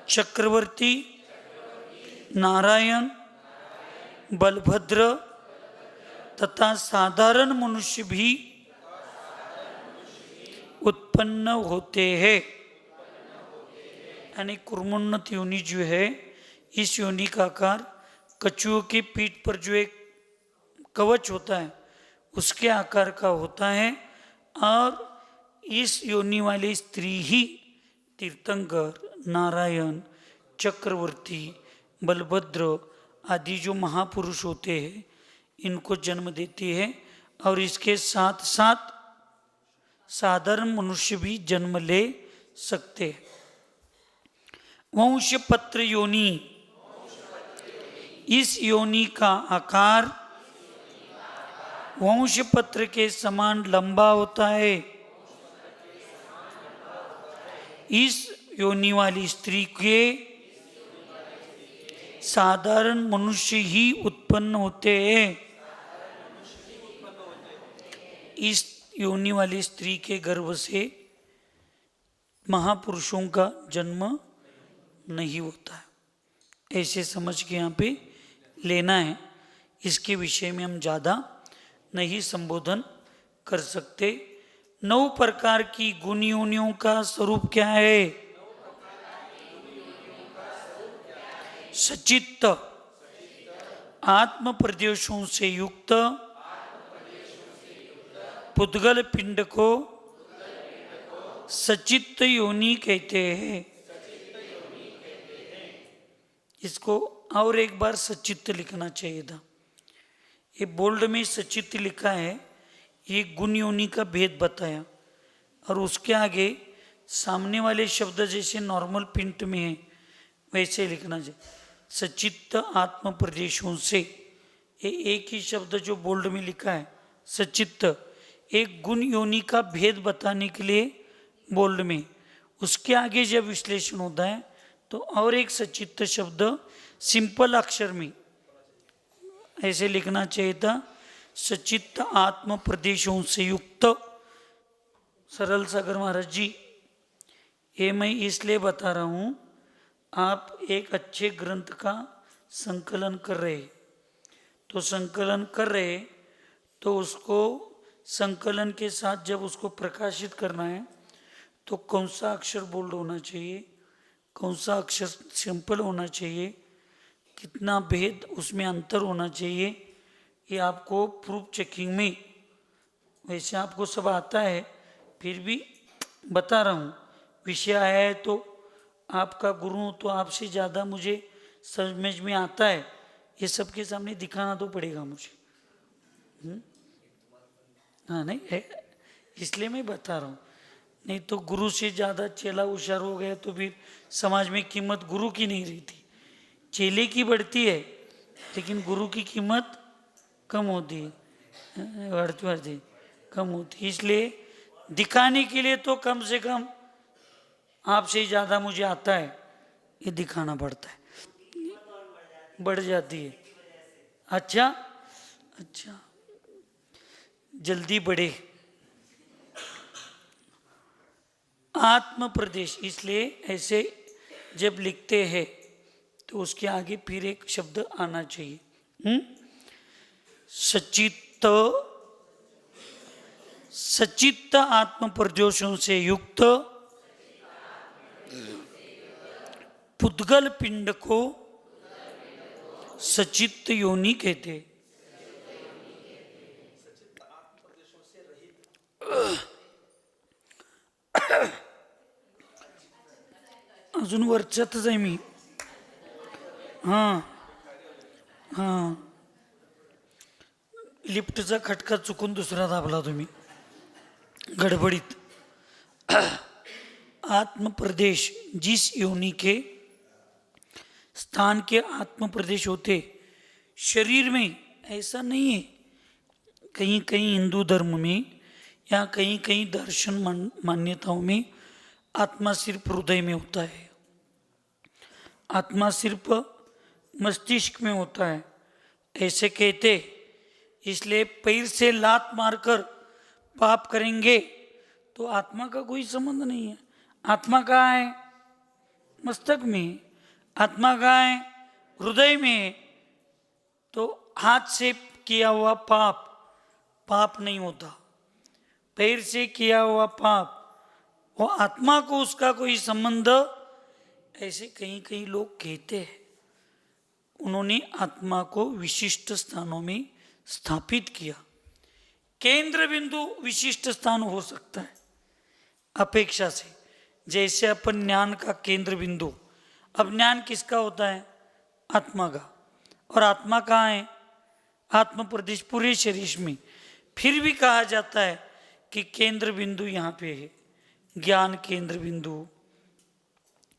चक्रवर्ती, नारायण, बलभद्र तथा साधारण मनुष्य भी उत्पन्न होते हैं। यानी कुर्मोन्नत योनि जो है, इस योनि का आकार कछुओं की पीठ पर जो एक कवच होता है उसके आकार का होता है। और इस योनि वाली स्त्री ही तीर्थंकर, नारायण, चक्रवर्ती, बलभद्र आदि जो महापुरुष होते हैं इनको जन्म देती है। और इसके साथ साथ साधारण मनुष्य भी जन्म ले सकते हैं। वंशपत्र योनि, इस योनि का आकार वंशपत्र के समान लंबा होता है। इस योनि वाली स्त्री के साधारण मनुष्य ही उत्पन्न होते हैं। इस योनि वाली स्त्री के गर्भ से महापुरुषों का जन्म नहीं होता है। ऐसे समझ के यहाँ पे लेना है। इसके विषय में हम ज़्यादा नहीं संबोधन कर सकते। 9 प्रकार की गुण योनियों का स्वरूप क्या है? सचित्त, आत्म प्रदेशों से युक्त पुद्गल पिंड को सचित्त योनि कहते हैं। इसको और एक बार सचित्त लिखना चाहिए था। ये बोल्ड में सचित्त लिखा है, ये गुण योनि का भेद बताया। और उसके आगे सामने वाले शब्द जैसे नॉर्मल प्रिंट में है वैसे लिखना चाहिए, सचित्त आत्म प्रदेशों से। ये एक ही शब्द जो बोल्ड में लिखा है सचित्त, एक गुण योनि का भेद बताने के लिए बोल्ड में। उसके आगे जब विश्लेषण होता है तो और एक सचित्त शब्द सिंपल अक्षर में ऐसे लिखना चाहिए था, सचित्त आत्म प्रदेशों से युक्त। सरल सागर महाराज जी, ये मैं इसलिए बता रहा हूँ, आप एक अच्छे ग्रंथ का संकलन कर रहे, तो संकलन कर रहे तो उसको संकलन के साथ जब उसको प्रकाशित करना है तो कौन सा अक्षर बोल्ड होना चाहिए, कौन सा अक्षर सिंपल होना चाहिए, कितना भेद उसमें अंतर होना चाहिए, ये आपको प्रूफ चेकिंग में, वैसे आपको सब आता है फिर भी बता रहा हूँ। विषय आया है तो आपका गुरु हूँ तो आपसे ज़्यादा मुझे समझ में आता है, ये सबके सामने दिखाना तो पड़ेगा मुझे। हाँ नहीं है, इसलिए मैं बता रहा हूँ। नहीं तो गुरु से ज़्यादा चेला होशियार हो गया तो फिर समाज में कीमत गुरु की नहीं रहती। चेले की बढ़ती है लेकिन गुरु की कीमत कम होती है, बढ़ती कम होती है। इसलिए दिखाने के लिए तो कम से कम आपसे ज़्यादा मुझे आता है, ये दिखाना पड़ता है, बढ़ जाती है। अच्छा अच्छा, जल्दी बढ़े। आत्म प्रदेश, इसलिए ऐसे जब लिखते हैं तो उसके आगे फिर एक शब्द आना चाहिए। सचित्त, सचित्त आत्म प्रदेशों से युक्त पुद्गल पिंड को सचित्त योनि कहते। अजून वरच्यातच आहे मी। हां हां, लिफ्टचा खटका चुकून दुसरा दाबला तुम्ही गडबडीत। आत्म प्रदेश, जिस योनि के स्थान के आत्म प्रदेश होते शरीर में, ऐसा नहीं है। कहीं कहीं हिंदू धर्म में या कहीं कहीं दर्शन मान्यताओं में आत्मा सिर्फ हृदय में होता है, आत्मा सिर्फ मस्तिष्क में होता है, ऐसे कहते। इसलिए पैर से लात मारकर पाप करेंगे तो आत्मा का कोई संबंध नहीं है। आत्मा कहाँ है? मस्तक में। आत्मा कहाँ है? हृदय में। तो हाथ से किया हुआ पाप पाप नहीं होता, पैर से किया हुआ पाप वो आत्मा को उसका कोई संबंध, ऐसे कहीं कहीं लोग कहते हैं। उन्होंने आत्मा को विशिष्ट स्थानों में स्थापित किया। केंद्र बिंदु विशिष्ट स्थान हो सकता है अपेक्षा से, जैसे अपन ज्ञान का केंद्र बिंदु। अब ज्ञान किसका होता है? आत्मा का। और आत्मा कहाँ है? आत्म प्रदेश पूरे शरीर में। फिर भी कहा जाता है कि केंद्र बिंदु यहाँ पे है, ज्ञान केंद्र बिंदु,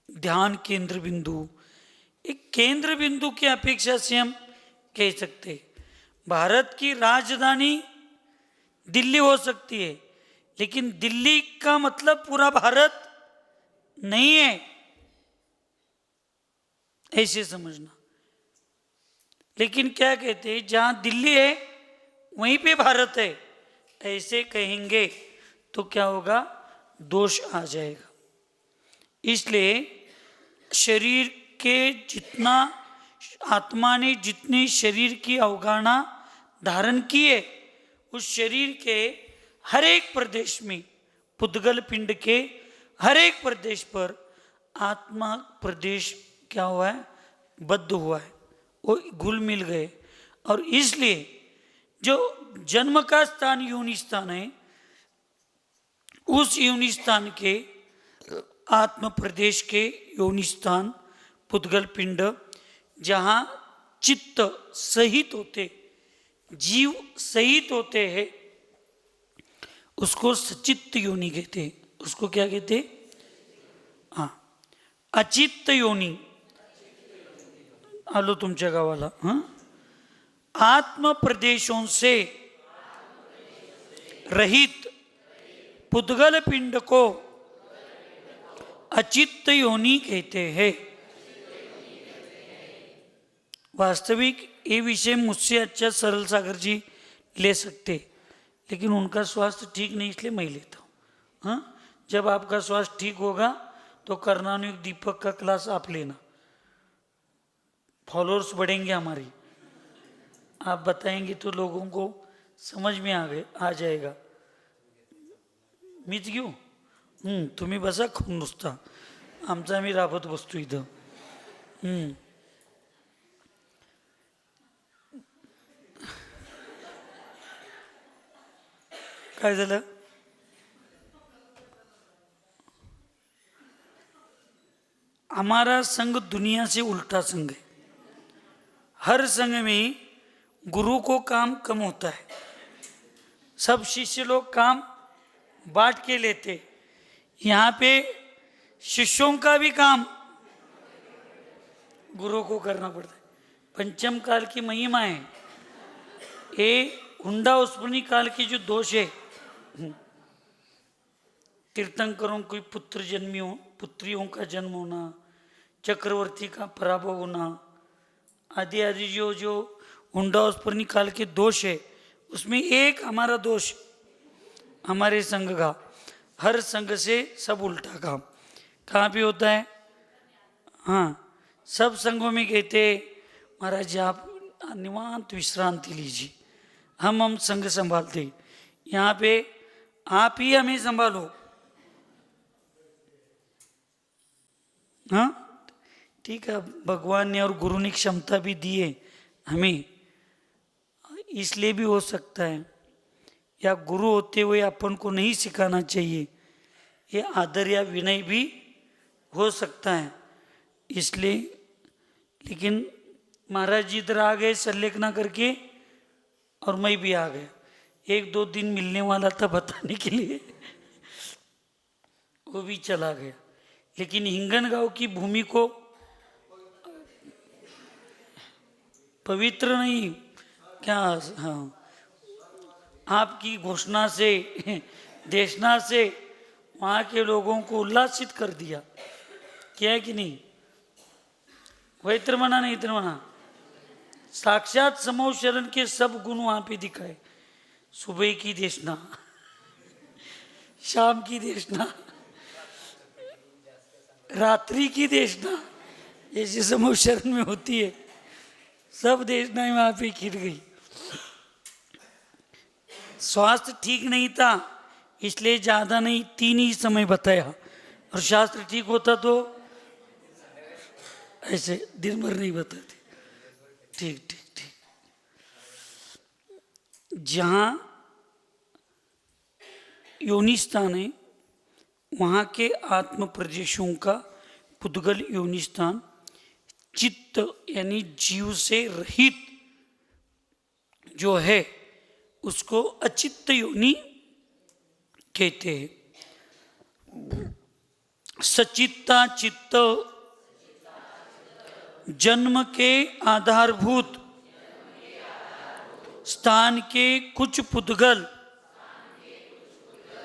ध्यान केंद्र बिंदु। एक केंद्र बिंदु की अपेक्षा से हम कह सकते हैं भारत की राजधानी दिल्ली हो सकती है, लेकिन दिल्ली का मतलब पूरा भारत नहीं है, ऐसे समझना। लेकिन क्या कहते हैं, जहां दिल्ली है वहीं पे भारत है, ऐसे कहेंगे तो क्या होगा? दोष आ जाएगा। इसलिए शरीर के जितना, आत्मा ने जितनी शरीर की अवगाहना धारण की है, उस शरीर के हर एक प्रदेश में, पुद्गल पिंड के हर एक प्रदेश पर आत्मा प्रदेश क्या हुआ है? बद्ध हुआ है, वो घुल मिल गए। और इसलिए जो जन्म का स्थान योनि स्थान है, उस योनि स्थान के आत्म प्रदेश के योनि स्थान पुद्गल पिंड, जहाँ चित्त सहित होते, जीव सहित होते हैं, उसको सचित्त योनि कहते हैं। उसको क्या कहते हैं? हाँ, अचित्त योनि। आलो तुमच्या गावाला। हाँ, आत्म प्रदेशों से रहित पुद्गल पिंड को अचित्त योनि कहते हैं। वास्तविक ये विषय मुझसे अच्छा सरल सागर जी ले सकते, लेकिन उनका स्वास्थ्य ठीक नहीं, इसलिए मैं लेता हूँ। हाँ, जब आपका स्वास्थ्य ठीक होगा तो कर्णानुयुक्त दीपक का क्लास आप लेना, फॉलोअर्स बढ़ेंगे हमारी। आप बताएंगे तो लोगों को समझ में आ जाएगा। मीच घेऊ? तुम्ही बसा खून नुसता, आमचा आम्ही राबत बसतो इथं। काय झालं? हमारा संघ दुनिया से उल्टा संघ है। हर संघ में गुरु को काम कम होता है, सब शिष्य लोग काम बांट के लेते। यहाँ पे शिष्यों का भी काम गुरु को करना पड़ता है। पंचम काल की महिमा है ये। हुंडा उत्पन्नी काल की जो दोष है, तीर्थंकरों की पुत्र जन्मियों, पुत्रियों का जन्म होना, चक्रवर्ती का पराभव होना, आदि आदि जो हुंडा उत्पन्नी काल के दोष है, उसमें एक हमारा दोष, हमारे संघ का। हर संघ से सब उल्टा काम कहाँ पे होता है? हाँ, सब संघों में कहते महाराज आप निवांत विश्रांति लीजिए, हम संघ संभालते। यहाँ पे आप ही हमें संभालो। हाँ ठीक है, भगवान ने और गुरु ने क्षमता भी दी है हमें, इसलिए भी हो सकता है, या गुरु होते हुए अपन को नहीं सिखाना चाहिए, ये आदर या विनय भी हो सकता है। इसलिए, लेकिन महाराज जी इधर आ गए सल्लेखना करके और मैं भी आ गया। एक दो दिन मिलने वाला था बताने के लिए, वो भी चला गया। लेकिन हिंगनगांव की भूमि को पवित्र नहीं, क्या, हाँ, आपकी घोषणा से देशना से वहाँ के लोगों को उल्लासित कर दिया, क्या है कि नहीं? पवित्र बना नहीं इतना बना, साक्षात समूह शरण के सब गुण वहाँ पे दिखाए। सुबह की देशना, शाम की देशना, रात्रि की देशना, जैसे समूह शरण में होती है, सब देशनाएं वहाँ पे खिल गई। स्वास्थ्य ठीक नहीं था इसलिए ज़्यादा नहीं 3 ही समय बताया, और शास्त्र ठीक होता तो ऐसे दिन भर नहीं बताते। ठीक ठीक ठीक। जहाँ योनि स्थान है वहाँ के आत्म प्रदेशों का पुद्गल योनि स्थान चित्त यानी जीव से रहित जो है उसको अचित्त योनि कहते हैं। सचित्ता चित्त जन्म के आधारभूत स्थान के कुछ पुद्गल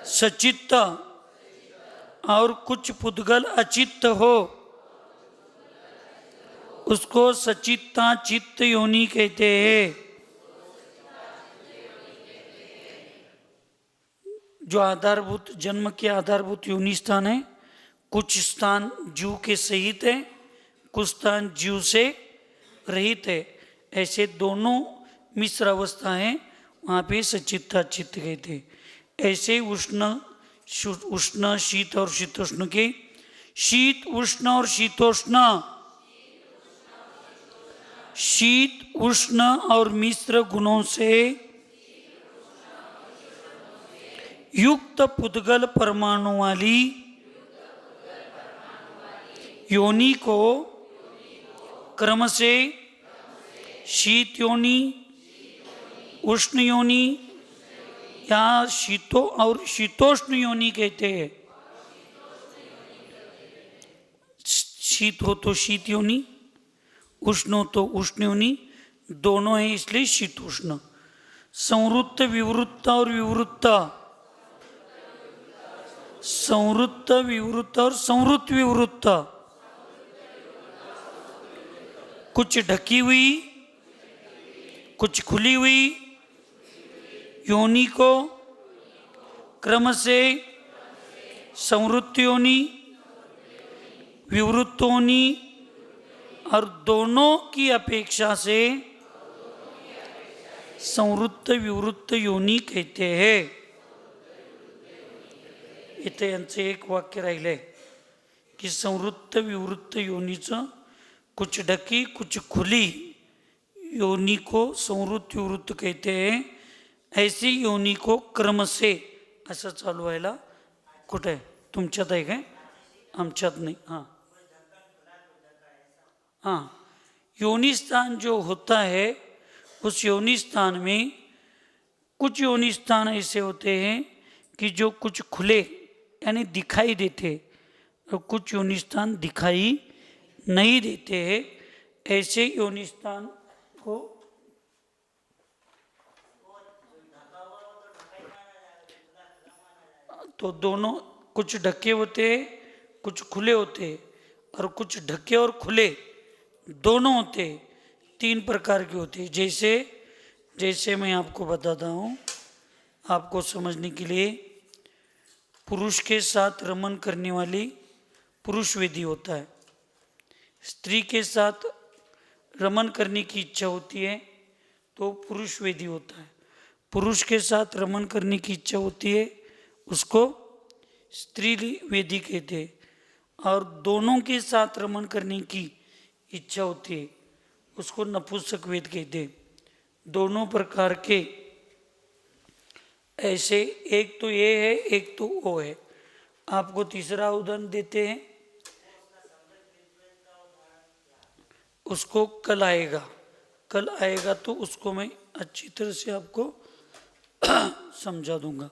सचित्त और कुछ पुद्गल अचित्त हो उसको सचित्ता चित्त योनि कहते हैं। जो आधारभूत जन्म के आधारभूत योनि स्थान है, कुछ स्थान जीव के सहित है, कुछ स्थान जीव से रहित है, ऐसे दोनों मिश्र अवस्था है, वहाँ पे सचित्ता चित्त कहते हैं। ऐसे उष्ण शीत और शीतोष्ण के शीत उष्ण और शीतोष्ण, शीत उष्ण और मिश्र गुणों से युक्त पुद्गल परमाणु वाली योनि को क्रम से शीत योनि, उष्ण योनि या शीतो और शीतोष्ण योनि कहते हैं। शीत हो तो शीत योनि, उष्ण हो तो उष्ण योनि, दोनों है इसलिए शीतोष्ण। संवृत्त विवृत्त और विवृत्त, संवृत्त विवृत्त और संवृत्त विवृत्त, कुछ ढकी हुई कुछ खुली हुई योनि को क्रम से संवृत्त योनि, विवृत्त योनि और दोनों की अपेक्षा से संवृत्त विवृत्त योनि कहते हैं। इथे यांचे एक वाक्य राहिले की संवृत्त विवृत्त योनीचं कुछ ढकी कुछ खुली योनि को संवृत्त विवृत्त कहते हैं। ऐसी योनि को क्रम से असं चालू व्हायला कुठे तुमच्यात आहे काय? आमच्यात नाही। हाँ हाँ, योनि स्थान जो होता है उस योनि स्थान में कुछ योनि स्थान ऐसे होते हैं कि जो कुछ खुले यानी दिखाई देते और कुछ योनि स्थान दिखाई नहीं देते हैं। ऐसे योनि स्थान को तो दोनों कुछ ढके होते हैं कुछ खुले होते हैं, और कुछ ढके और खुले दोनों होते हैं। 3 प्रकार के होते हैं। जैसे जैसे मैं आपको बताता हूँ आपको समझने के लिए, पुरुष के साथ रमन करने वाली पुरुष वेदी होता है, स्त्री के साथ रमन करने की इच्छा होती है तो पुरुष वेदी होता है, पुरुष के साथ रमन करने की इच्छा होती है उसको स्त्री वेदी कहते हैं, और दोनों के साथ रमन करने की इच्छा होती है उसको नपुंसक वेद कहते हैं। दोनों प्रकार के ऐसे, एक तो ये है एक तो वो है। आपको तीसरा उदाहरण देते हैं, उसको कल आएगा तो उसको मैं अच्छी तरह से आपको समझा दूंगा।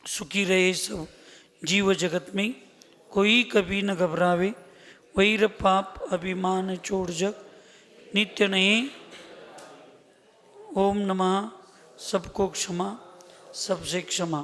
सुखी रहे सब जीव जगत में, कोई कभी न घबरावे, वैर पाप अभिमान चोर जग नित्य नहीं। ओम नमः सबको क्षमा सबसे क्षमा।